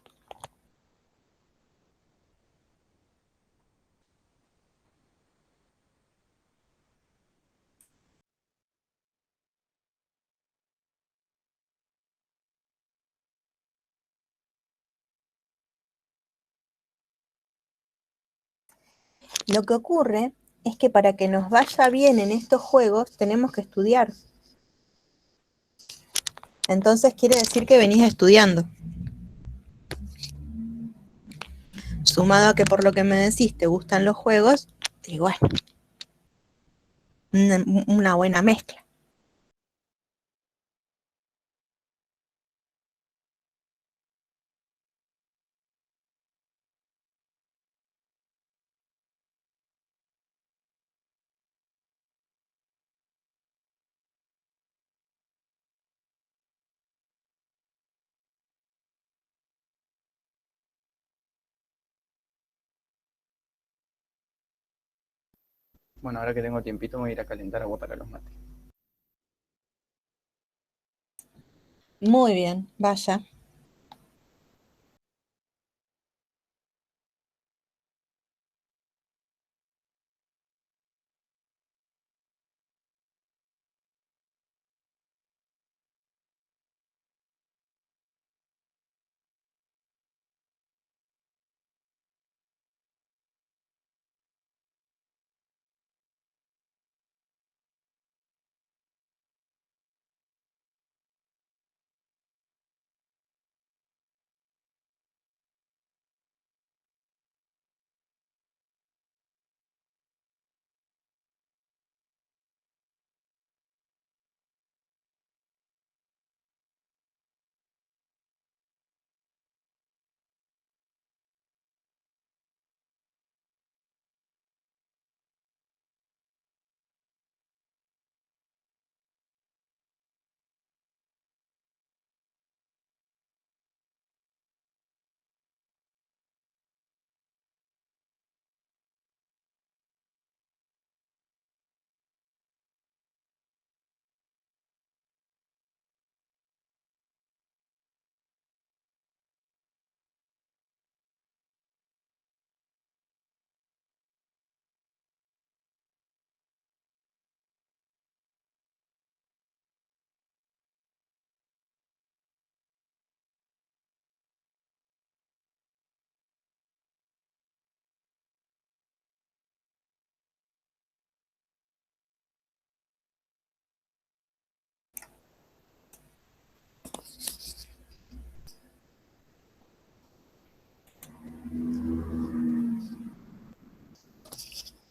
Lo que ocurre es que para que nos vaya bien en estos juegos tenemos que estudiar. Entonces quiere decir que venís estudiando. Sumado a que por lo que me decís te gustan los juegos, y bueno, una buena mezcla. Bueno, ahora que tengo tiempito me voy a ir a calentar agua para los mates. Muy bien, vaya.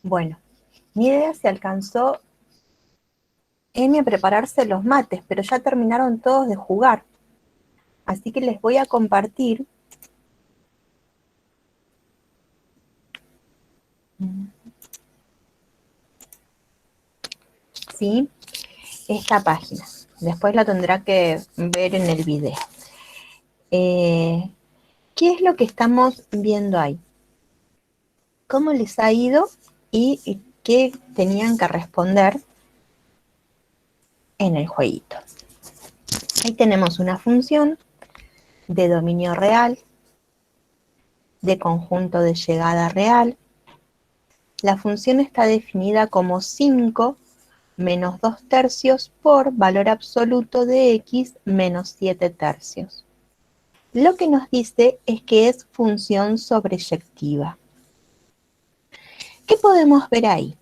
Bueno, mi idea se alcanzó, Emi, a prepararse los mates, pero ya terminaron todos de jugar. Así que les voy a compartir ¿sí? Esta página. Después la tendrá que ver en el video. ¿Qué es lo que estamos viendo ahí? ¿Cómo les ha ido y qué tenían que responder en el jueguito? Ahí tenemos una función de dominio real, de conjunto de llegada real. La función está definida como 5 menos 2 tercios por valor absoluto de x menos 7 tercios. Lo que nos dice es que es función sobreyectiva. ¿Qué podemos ver ahí?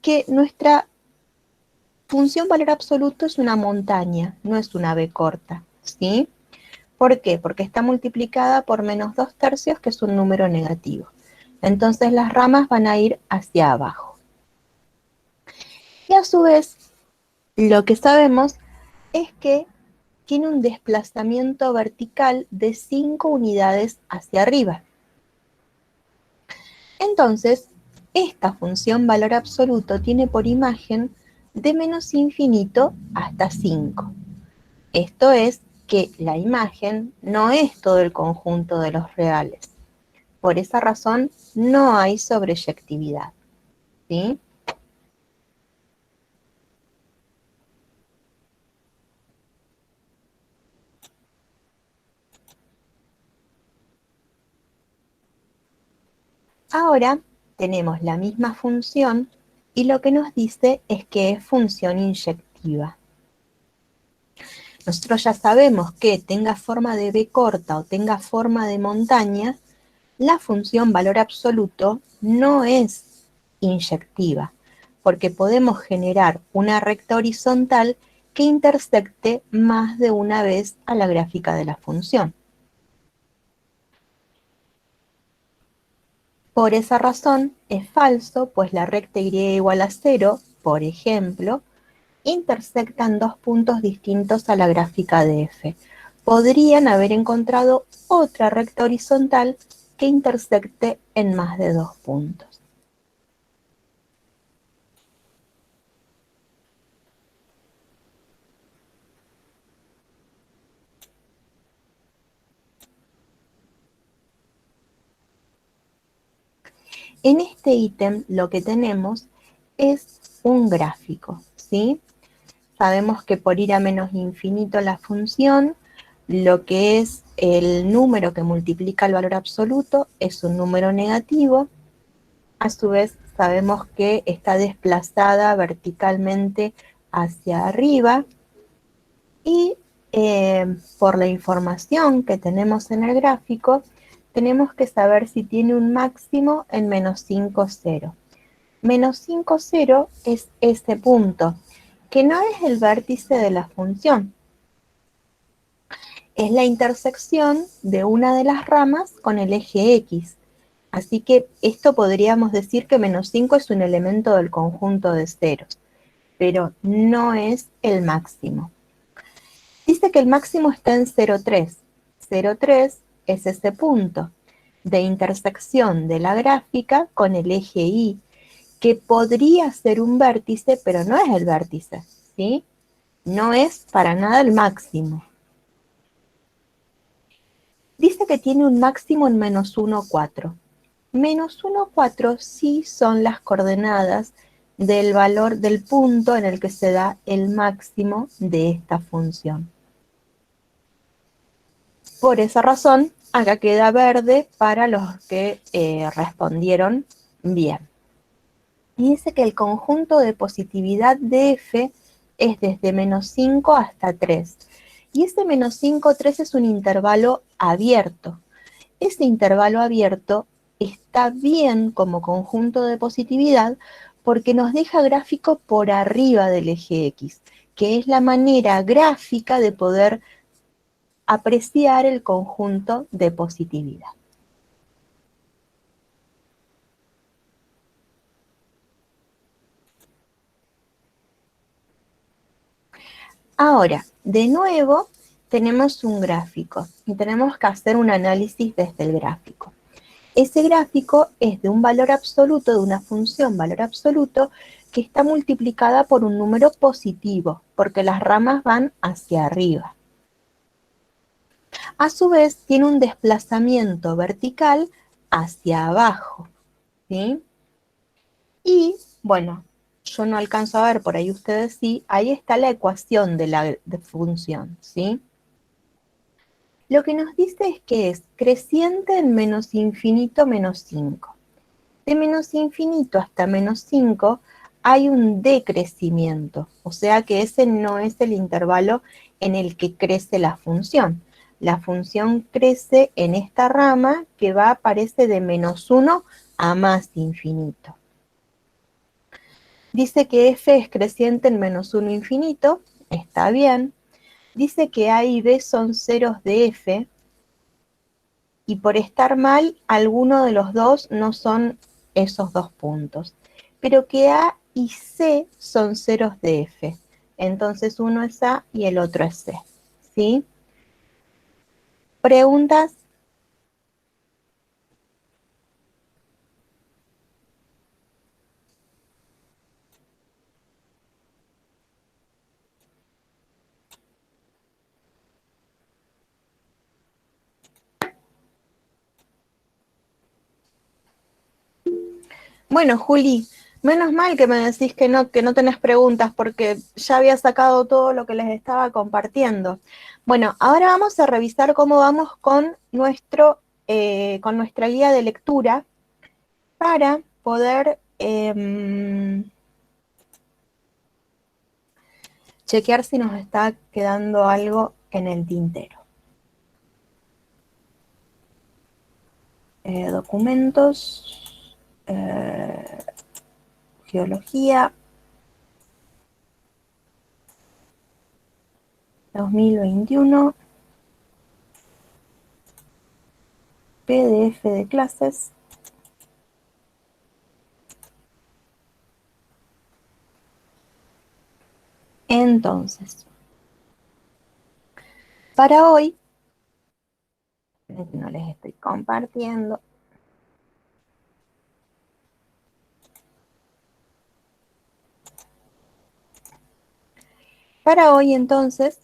Que nuestra función valor absoluto es una montaña, no es una b corta, ¿sí? ¿Por qué? Porque está multiplicada por menos 2 tercios, que es un número negativo. Entonces las ramas van a ir hacia abajo. Y a su vez, lo que sabemos es que tiene un desplazamiento vertical de 5 unidades hacia arriba. Entonces, esta función valor absoluto tiene por imagen de menos infinito hasta 5. Esto es que la imagen no es todo el conjunto de los reales. Por esa razón, no hay sobreyectividad, ¿sí? Ahora tenemos la misma función y lo que nos dice es que es función inyectiva. Nosotros ya sabemos que tenga forma de B corta o tenga forma de montaña, la función valor absoluto no es inyectiva, porque podemos generar una recta horizontal que intersecte más de una vez a la gráfica de la función. Por esa razón es falso, pues la recta y igual a 0, por ejemplo, intersectan dos puntos distintos a la gráfica de f. Podrían haber encontrado otra recta horizontal que intersecte en más de dos puntos. En este ítem lo que tenemos es un gráfico, ¿sí? Sabemos que por ir a menos infinito la función, lo que es el número que multiplica el valor absoluto es un número negativo. A su vez, sabemos que está desplazada verticalmente hacia arriba y por la información que tenemos en el gráfico, tenemos que saber si tiene un máximo en menos 5, 0. Menos 5, 0 es ese punto, que no es el vértice de la función. Es la intersección de una de las ramas con el eje X. Así que esto podríamos decir que menos 5 es un elemento del conjunto de ceros, pero no es el máximo. Dice que el máximo está en 0,3. 0,3 es ese punto de intersección de la gráfica con el eje Y, que podría ser un vértice, pero no es el vértice, ¿sí? No es para nada el máximo. Dice que tiene un máximo en menos 1, 4. Menos 1, 4 sí son las coordenadas del valor del punto en el que se da el máximo de esta función. Por esa razón, acá queda verde para los que respondieron bien. Y dice que el conjunto de positividad de f es desde menos 5 hasta 3. Y ese menos 5, 3 es un intervalo abierto. Ese intervalo abierto está bien como conjunto de positividad porque nos deja gráfico por arriba del eje X, que es la manera gráfica de poder apreciar el conjunto de positividad. Ahora, de nuevo, tenemos un gráfico y tenemos que hacer un análisis desde el gráfico. Ese gráfico es de un valor absoluto, de una función valor absoluto, que está multiplicada por un número positivo, porque las ramas van hacia arriba. A su vez, tiene un desplazamiento vertical hacia abajo, ¿sí? Y, bueno, yo no alcanzo a ver, por ahí ustedes sí, ahí está la ecuación de la función, ¿sí? Lo que nos dice es que es creciente en menos infinito menos 5. De menos infinito hasta menos 5 hay un decrecimiento, o sea que ese no es el intervalo en el que crece la función. La función crece en esta rama que aparece de menos 1 a más infinito. Dice que f es creciente en menos 1 infinito, está bien. Dice que a y b son ceros de f, y por estar mal, alguno de los dos no son esos dos puntos. Pero que A y C son ceros de F. Entonces uno es A y el otro es C. ¿Sí? ¿Preguntas? Bueno, Juli, menos mal que me decís que no tenés preguntas, porque ya había sacado todo lo que les estaba compartiendo. Bueno, ahora vamos a revisar cómo vamos con con nuestra guía de lectura para poder chequear si nos está quedando algo en el tintero. Documentos, geología, 2021, PDF de clases. Entonces, para hoy, no les estoy compartiendo. Para hoy, entonces,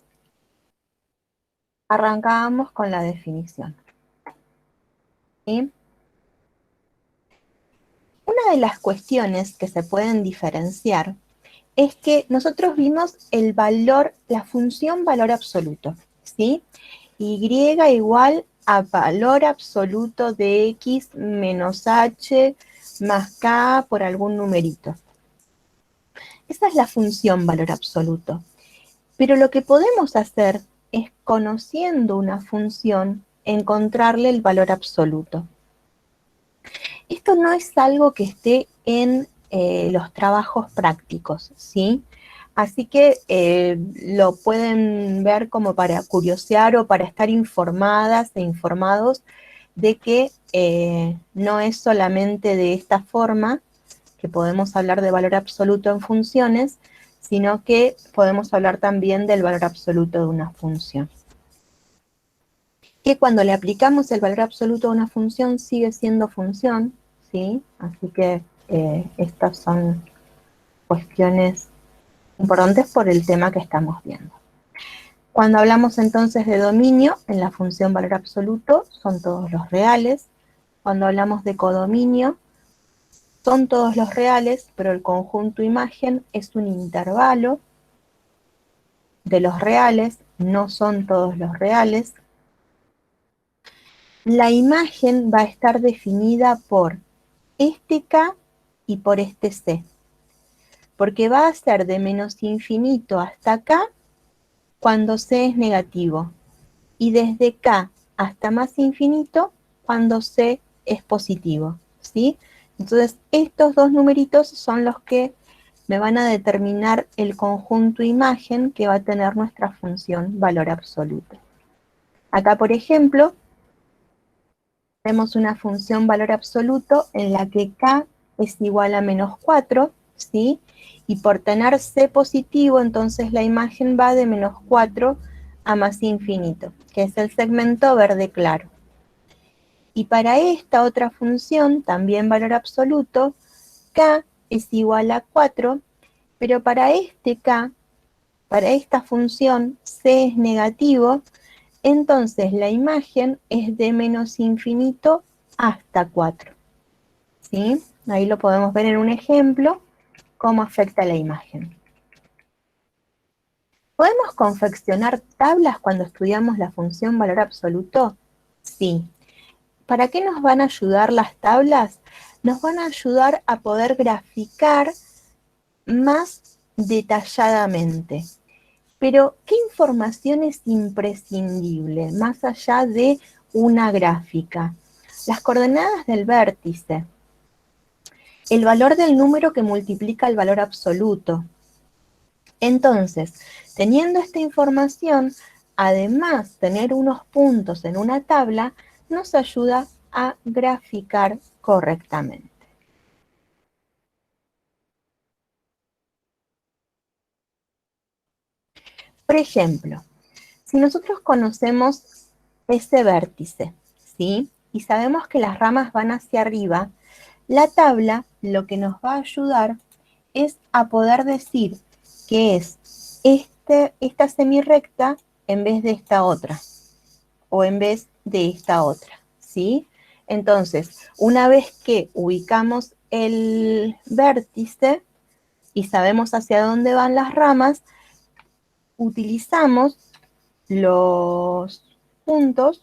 arrancábamos con la definición. ¿Sí? Una de las cuestiones que se pueden diferenciar es que nosotros vimos el valor, la función valor absoluto, ¿sí? Y igual a valor absoluto de x menos h más k por algún numerito. Esa es la función valor absoluto. Pero lo que podemos hacer es, conociendo una función, encontrarle el valor absoluto. Esto no es algo que esté en los trabajos prácticos, ¿sí? Así que lo pueden ver como para curiosear o para estar informadas e informados de que no es solamente de esta forma que podemos hablar de valor absoluto en funciones, sino que podemos hablar también del valor absoluto de una función. Que cuando le aplicamos el valor absoluto a una función sigue siendo función, ¿sí? Así que estas son cuestiones importantes por el tema que estamos viendo. Cuando hablamos entonces de dominio, en la función valor absoluto son todos los reales. Cuando hablamos de codominio, son todos los reales, pero el conjunto imagen es un intervalo de los reales, no son todos los reales. La imagen va a estar definida por este K y por este C, porque va a ser de menos infinito hasta K cuando C es negativo, y desde K hasta más infinito cuando C es positivo, ¿sí? Entonces, estos dos numeritos son los que me van a determinar el conjunto imagen que va a tener nuestra función valor absoluto. Acá, por ejemplo, tenemos una función valor absoluto en la que K es igual a menos 4, ¿sí? Y por tener C positivo, entonces la imagen va de menos 4 a más infinito, que es el segmento verde claro. Y para esta otra función, también valor absoluto, K es igual a 4, pero para este K, para esta función, C es negativo, entonces la imagen es de menos infinito hasta 4. ¿Sí? Ahí lo podemos ver en un ejemplo, cómo afecta la imagen. ¿Podemos confeccionar tablas cuando estudiamos la función valor absoluto? Sí. ¿Para qué nos van a ayudar las tablas? Nos van a ayudar a poder graficar más detalladamente. Pero, ¿qué información es imprescindible más allá de una gráfica? Las coordenadas del vértice, el valor del número que multiplica el valor absoluto. Entonces, teniendo esta información, además tener unos puntos en una tabla, nos ayuda a graficar correctamente. Por ejemplo, si nosotros conocemos ese vértice, ¿sí? Y sabemos que las ramas van hacia arriba, la tabla lo que nos va a ayudar es a poder decir que es esta semirrecta en vez de esta otra, o en vez de esta otra, ¿sí? Entonces, una vez que ubicamos el vértice y sabemos hacia dónde van las ramas, utilizamos los puntos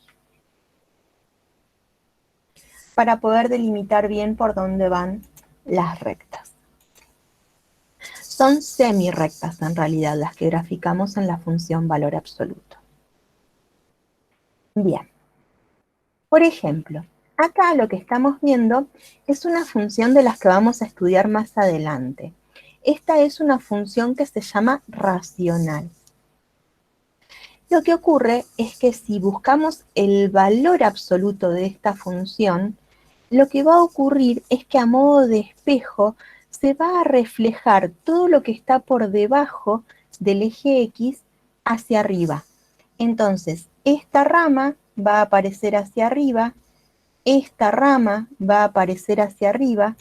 para poder delimitar bien por dónde van las rectas. Son semirrectas en realidad las que graficamos en la función valor absoluto. Bien. Por ejemplo, acá lo que estamos viendo es una función de las que vamos a estudiar más adelante. Esta es una función que se llama racional. Lo que ocurre es que si buscamos el valor absoluto de esta función, lo que va a ocurrir es que a modo de espejo se va a reflejar todo lo que está por debajo del eje X hacia arriba. Entonces, esta rama va a aparecer hacia arriba, esta rama va a aparecer hacia arriba,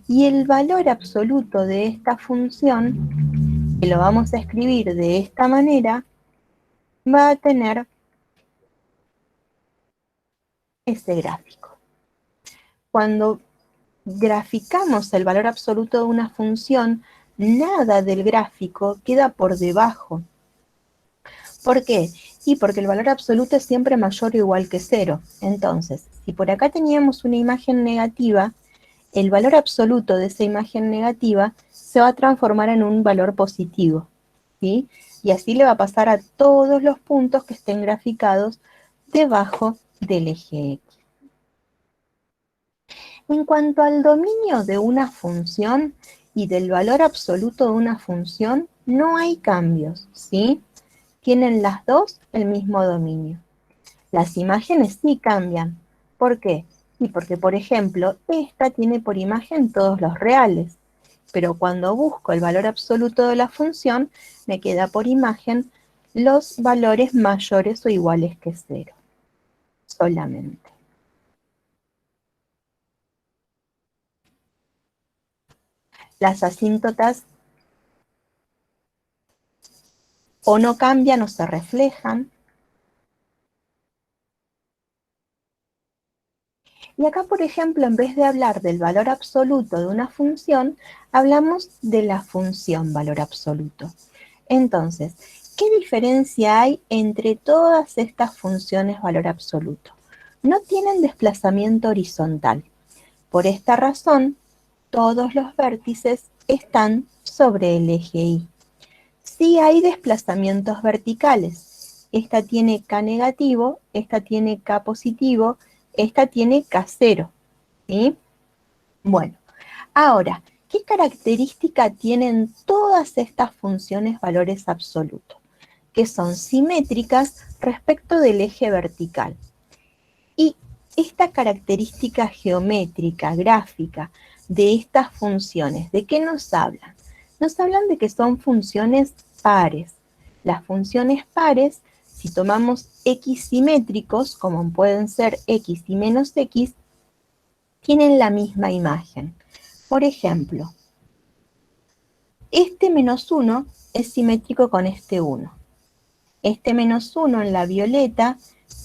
y el valor absoluto de esta función, que lo vamos a escribir de esta manera, va a tener ese gráfico. Cuando graficamos el valor absoluto de una función, nada del gráfico queda por debajo. ¿Por qué? Y porque el valor absoluto es siempre mayor o igual que 0. Entonces, si por acá teníamos una imagen negativa, el valor absoluto de esa imagen negativa se va a transformar en un valor positivo, ¿sí? Y así le va a pasar a todos los puntos que estén graficados debajo del eje X. En cuanto al dominio de una función y del valor absoluto de una función, no hay cambios, ¿sí? Tienen las dos el mismo dominio. Las imágenes sí cambian. ¿Por qué? Y porque, por ejemplo, esta tiene por imagen todos los reales, pero cuando busco el valor absoluto de la función, me queda por imagen los valores mayores o iguales que 0, solamente. Las asíntotas o no cambian o se reflejan. Y acá, por ejemplo, en vez de hablar del valor absoluto de una función, hablamos de la función valor absoluto. Entonces, ¿qué diferencia hay entre todas estas funciones valor absoluto? No tienen desplazamiento horizontal. Por esta razón, todos los vértices están sobre el eje Y. Sí hay desplazamientos verticales. Esta tiene K negativo, esta tiene K positivo, esta tiene K0, ¿sí? Bueno, ahora, ¿qué característica tienen todas estas funciones valores absolutos? Que son simétricas respecto del eje vertical. Y esta característica geométrica, gráfica, de estas funciones, ¿de qué nos hablan? Nos hablan de que son funciones pares. Las funciones pares, si tomamos x simétricos, como pueden ser x y menos x, tienen la misma imagen. Por ejemplo, este menos 1 es simétrico con este 1. Este menos 1 en la violeta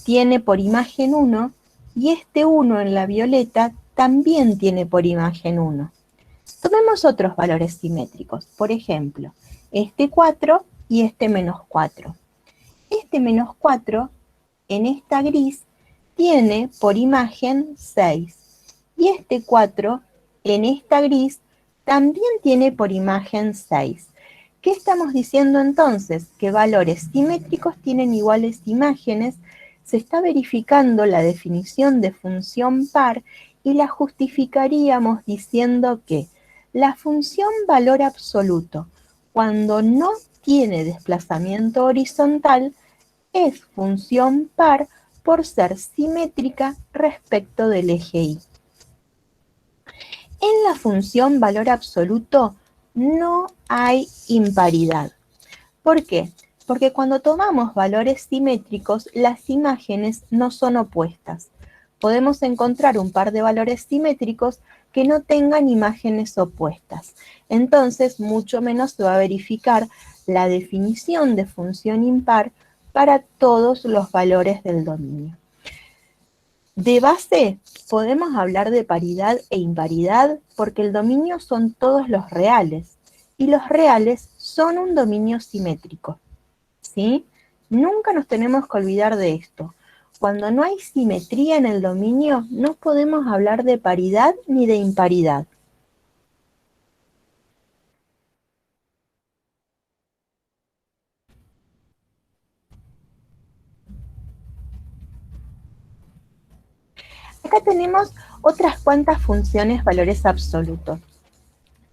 tiene por imagen 1 y este 1 en la violeta también tiene por imagen 1. Tomemos otros valores simétricos, por ejemplo, este 4 y este menos 4. Este menos 4 en esta gris tiene por imagen 6 y este 4 en esta gris también tiene por imagen 6. ¿Qué estamos diciendo entonces? Que valores simétricos tienen iguales imágenes. Se está verificando la definición de función par y la justificaríamos diciendo que la función valor absoluto, cuando no tiene desplazamiento horizontal, es función par por ser simétrica respecto del eje Y. En la función valor absoluto no hay imparidad. ¿Por qué? Porque cuando tomamos valores simétricos, las imágenes no son opuestas. Podemos encontrar un par de valores simétricos que no tengan imágenes opuestas. Entonces, mucho menos se va a verificar la definición de función impar para todos los valores del dominio. De base, podemos hablar de paridad e imparidad porque el dominio son todos los reales, y los reales son un dominio simétrico, ¿sí? Nunca nos tenemos que olvidar de esto. Cuando no hay simetría en el dominio, no podemos hablar de paridad ni de imparidad. Acá tenemos otras cuantas funciones valores absolutos.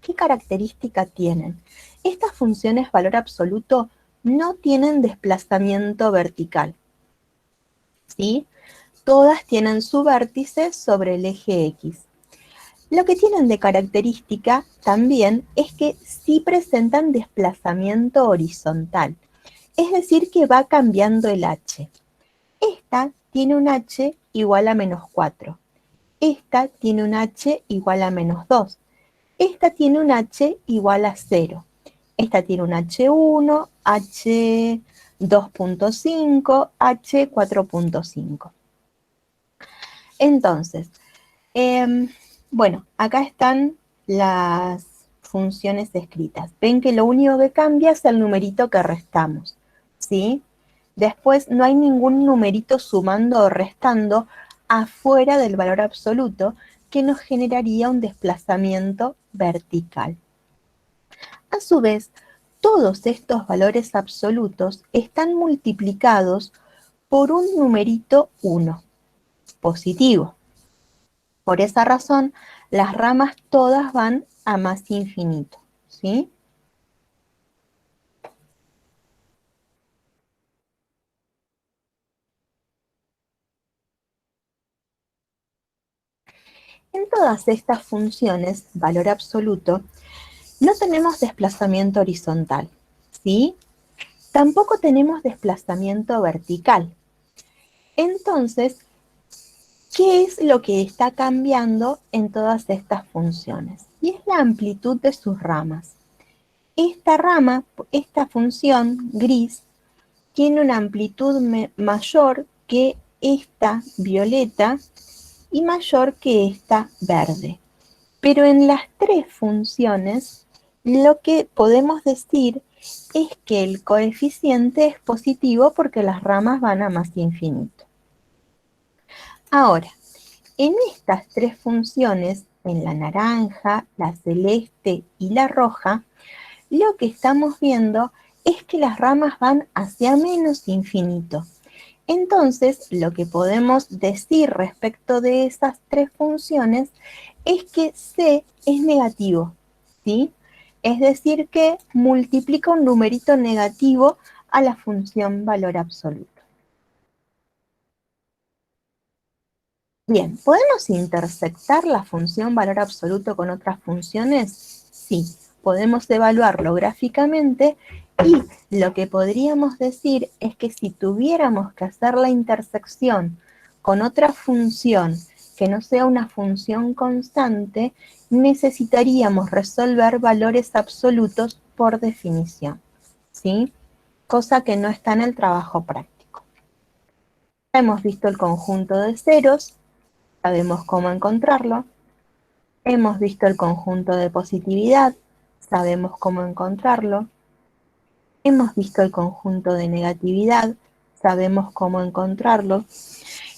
¿Qué característica tienen? Estas funciones valor absoluto no tienen desplazamiento vertical, ¿sí? Todas tienen su vértice sobre el eje X. Lo que tienen de característica también es que sí presentan desplazamiento horizontal, es decir, que va cambiando el h. Esta tiene un h igual a -4. Esta tiene un h igual a -2. Esta tiene un h igual a 0. Esta tiene un h1, h2.5, h4.5. Entonces, bueno, acá están las funciones escritas. Ven que lo único que cambia es el numerito que restamos, ¿sí? Después no hay ningún numerito sumando o restando afuera del valor absoluto que nos generaría un desplazamiento vertical. A su vez, todos estos valores absolutos están multiplicados por un numerito 1, positivo. Por esa razón, las ramas todas van a más infinito, ¿sí? En todas estas funciones, valor absoluto, no tenemos desplazamiento horizontal, ¿sí? Tampoco tenemos desplazamiento vertical. Entonces, ¿qué es lo que está cambiando en todas estas funciones? Y es la amplitud de sus ramas. Esta rama, esta función gris, tiene una amplitud mayor que esta violeta y mayor que esta verde. Pero en las tres funciones, lo que podemos decir es que el coeficiente es positivo porque las ramas van a más infinito. Ahora, en estas tres funciones, en la naranja, la celeste y la roja, lo que estamos viendo es que las ramas van hacia menos infinito. Entonces, lo que podemos decir respecto de esas tres funciones es que C es negativo, ¿sí? Es decir, que multiplica un numerito negativo a la función valor absoluto. Bien, ¿podemos intersectar la función valor absoluto con otras funciones? Sí, podemos evaluarlo gráficamente y lo que podríamos decir es que si tuviéramos que hacer la intersección con otra función que no sea una función constante, necesitaríamos resolver valores absolutos por definición, ¿sí? Cosa que no está en el trabajo práctico. Ya hemos visto el conjunto de ceros, sabemos cómo encontrarlo. Hemos visto el conjunto de positividad, sabemos cómo encontrarlo. Hemos visto el conjunto de negatividad, sabemos cómo encontrarlo.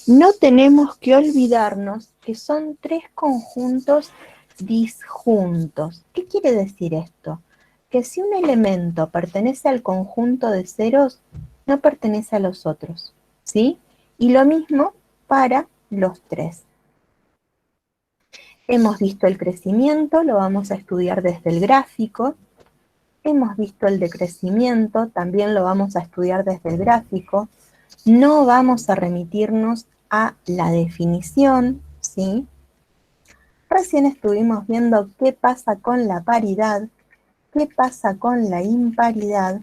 No tenemos que olvidarnos que son tres conjuntos disjuntos. ¿Qué quiere decir esto? Que si un elemento pertenece al conjunto de ceros, no pertenece a los otros, ¿sí? Y lo mismo para los tres. Hemos visto el crecimiento, lo vamos a estudiar desde el gráfico. Hemos visto el decrecimiento, también lo vamos a estudiar desde el gráfico. No vamos a remitirnos a la definición, ¿sí? Recién estuvimos viendo qué pasa con la paridad, qué pasa con la imparidad.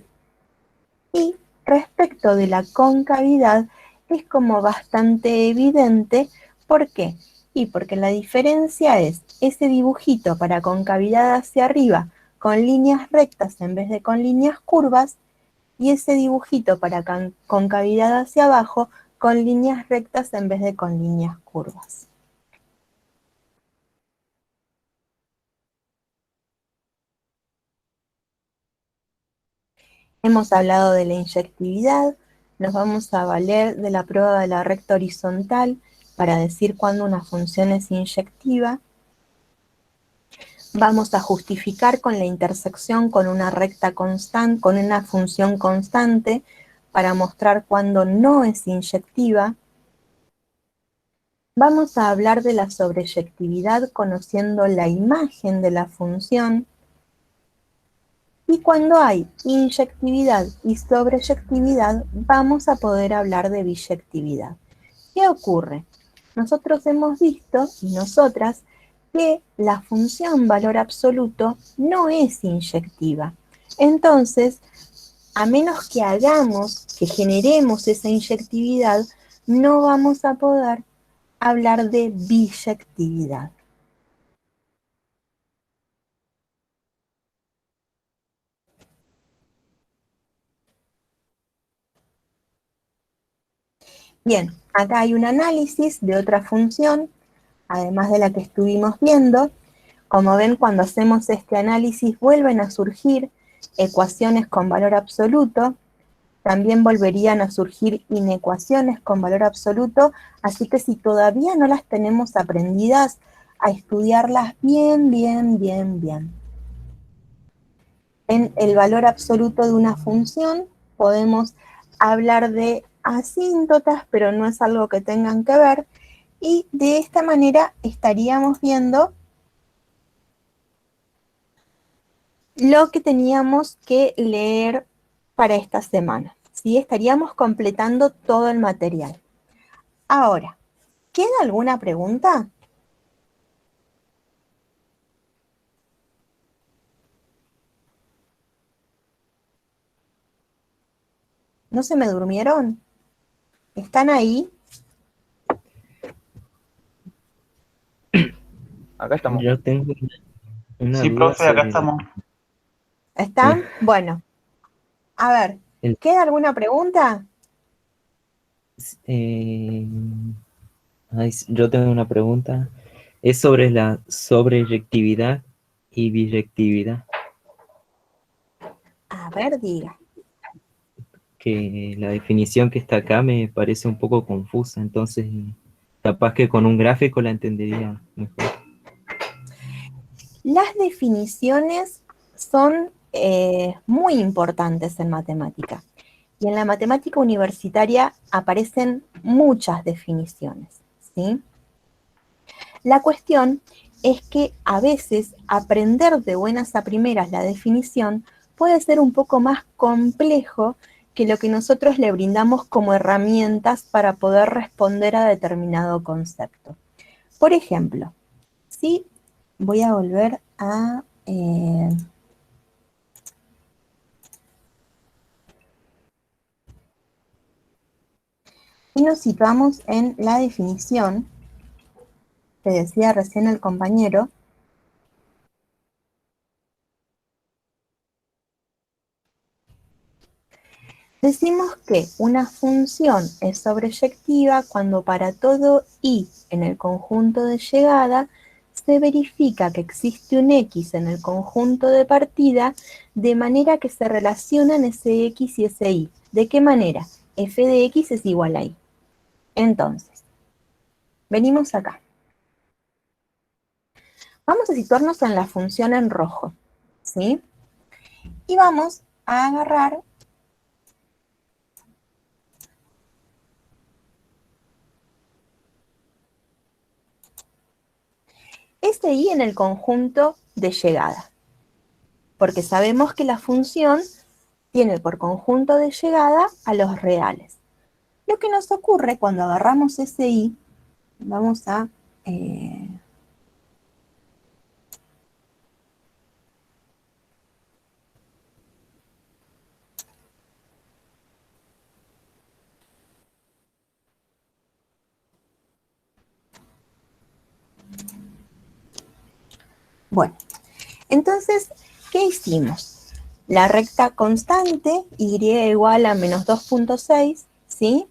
Y respecto de la concavidad, es como bastante evidente. ¿Por qué? Y porque la diferencia es ese dibujito para concavidad hacia arriba con líneas rectas en vez de con líneas curvas, y ese dibujito para concavidad hacia abajo con líneas rectas en vez de con líneas curvas. Hemos hablado de la inyectividad, nos vamos a valer de la prueba de la recta horizontal para decir cuándo una función es inyectiva. Vamos a justificar con la intersección con una recta constante, con una función constante, para mostrar cuándo no es inyectiva. Vamos a hablar de la sobreyectividad conociendo la imagen de la función. Y cuando hay inyectividad y sobreyectividad, vamos a poder hablar de biyectividad. ¿Qué ocurre? Nosotros hemos visto, y nosotras, que la función valor absoluto no es inyectiva. Entonces, a menos que generemos esa inyectividad, no vamos a poder hablar de biyectividad. Bien, acá hay un análisis de otra función, además de la que estuvimos viendo. Como ven, cuando hacemos este análisis vuelven a surgir ecuaciones con valor absoluto, también volverían a surgir inecuaciones con valor absoluto, así que si todavía no las tenemos aprendidas, a estudiarlas bien, bien, bien, bien. En el valor absoluto de una función podemos hablar de asíntotas, pero no es algo que tengan que ver, y de esta manera estaríamos viendo lo que teníamos que leer para esta semana, ¿sí? Estaríamos completando todo el material. Ahora, ¿queda alguna pregunta? ¿No se me durmieron? ¿Están ahí? Acá estamos. Yo tengo una Sí, duda profe, acá sobre estamos. ¿Están? Bueno, a ver, el- ¿queda alguna pregunta? eh, yo tengo una pregunta. Es sobre la sobreyectividad y biyectividad, A ver, diga. que la definición que está acá me parece un poco confusa, entonces capaz que con un gráfico la entendería mejor. Las definiciones son muy importantes en matemática. Y en la matemática universitaria aparecen muchas definiciones, ¿sí? La cuestión es que a veces aprender de buenas a primeras la definición puede ser un poco más complejo que lo que nosotros le brindamos como herramientas para poder responder a determinado concepto. Por ejemplo, si voy a volver a... y nos situamos en la definición que decía recién el compañero, decimos que una función es sobreyectiva cuando para todo i en el conjunto de llegada se verifica que existe un x en el conjunto de partida de manera que se relacionan ese x y ese y. ¿De qué manera? F de x es igual a y. Entonces, venimos acá. Vamos a situarnos en la función en rojo, ¿sí? Y vamos a agarrar este i en el conjunto de llegada, porque sabemos que la función tiene por conjunto de llegada a los reales. Lo que nos ocurre cuando agarramos ese i, vamos a... bueno, entonces, ¿qué hicimos? La recta constante, y igual a menos 2.6, ¿sí?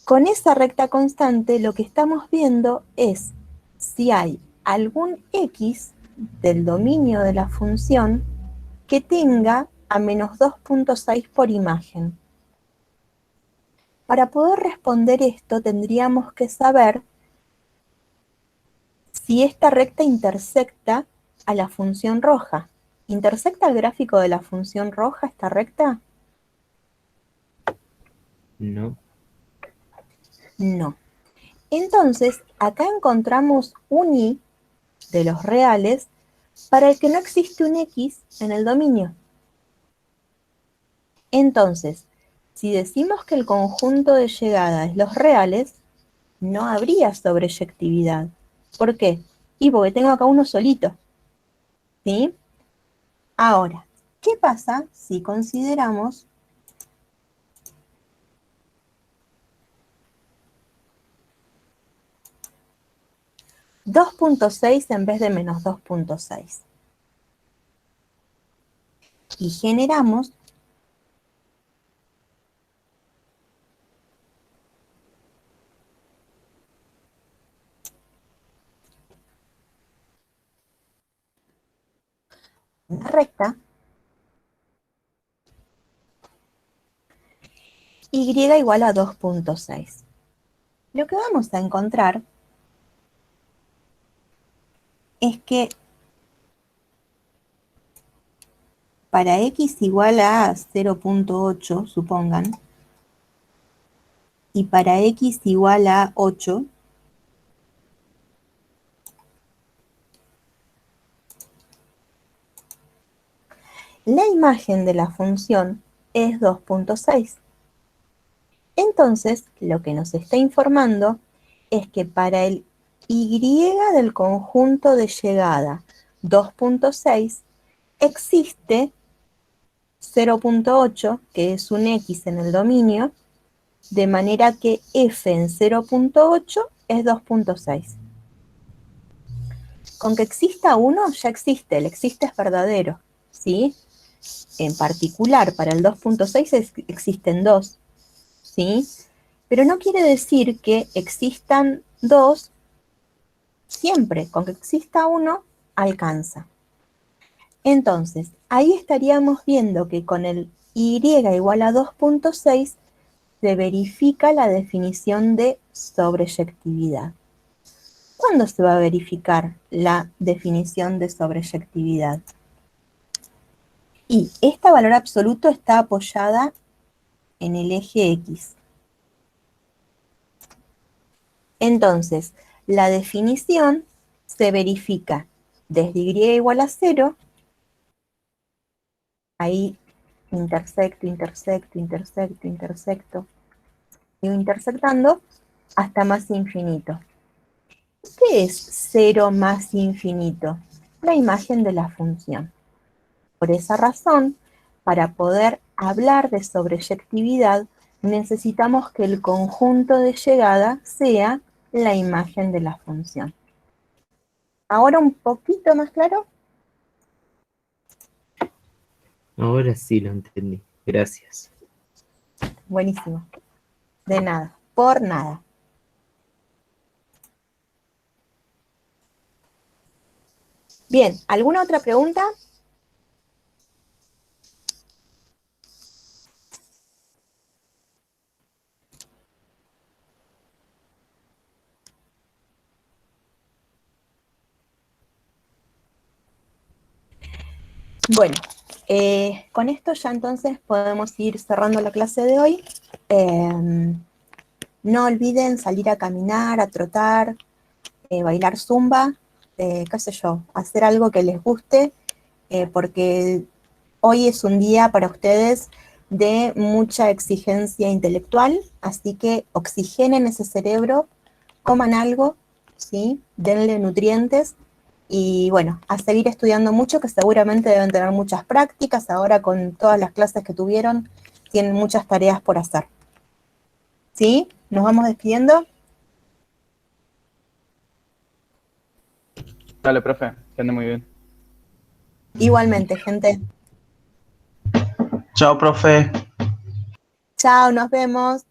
Con esa recta constante lo que estamos viendo es si hay algún x del dominio de la función que tenga a menos 2.6 por imagen. Para poder responder esto tendríamos que saber si esta recta intersecta a la función roja. ¿Intersecta el gráfico de la función roja esta recta? No. No. Entonces, acá encontramos un y de los reales para el que no existe un x en el dominio. Entonces, si decimos que el conjunto de llegada es los reales, no habría sobreyectividad. ¿Por qué? Y porque tengo acá uno solito. ¿Sí? Ahora, ¿qué pasa si consideramos (2.6 en vez de menos 2.6? Y generamos una recta y igual a 2.6. Lo que vamos a encontrar es que para x igual a 0.8, supongan, y para x igual a 8, la imagen de la función es 2.6. Entonces, lo que nos está informando es que para el y del conjunto de llegada 2.6 existe 0.8, que es un x en el dominio, de manera que f en 0.8 es 2.6. Con que exista 1 ya existe, el existe es verdadero, ¿sí? En particular, para el 2.6 existen 2, ¿sí? Pero no quiere decir que existan 2 siempre, con que exista 1 alcanza. Entonces, ahí estaríamos viendo que con el y igual a 2.6 se verifica la definición de sobreyectividad. ¿Cuándo se va a verificar la definición de sobreyectividad? Y este valor absoluto está apoyada en el eje X. Entonces, la definición se verifica desde y igual a 0, ahí intersecto, intersecto, intersecto, intersecto, sigo intersectando hasta más infinito. ¿Qué es 0 más infinito? La imagen de la función. Por esa razón, para poder hablar de sobreyectividad, necesitamos que el conjunto de llegada sea la imagen de la función. ¿Ahora un poquito más claro? Ahora sí lo entendí. Gracias. Buenísimo. De nada, por nada. Bien, ¿alguna otra pregunta? Bueno, con esto ya entonces podemos ir cerrando la clase de hoy. No olviden salir a caminar, a trotar, bailar zumba, qué sé yo, hacer algo que les guste, porque hoy es un día para ustedes de mucha exigencia intelectual, así que oxigenen ese cerebro, coman algo, ¿sí? Denle nutrientes y bueno, a seguir estudiando mucho, que seguramente deben tener muchas prácticas, ahora con todas las clases que tuvieron, tienen muchas tareas por hacer. ¿Sí? ¿Nos vamos despidiendo? Dale, profe, que ande muy bien. Igualmente, gente. Chao, profe. Chao, nos vemos.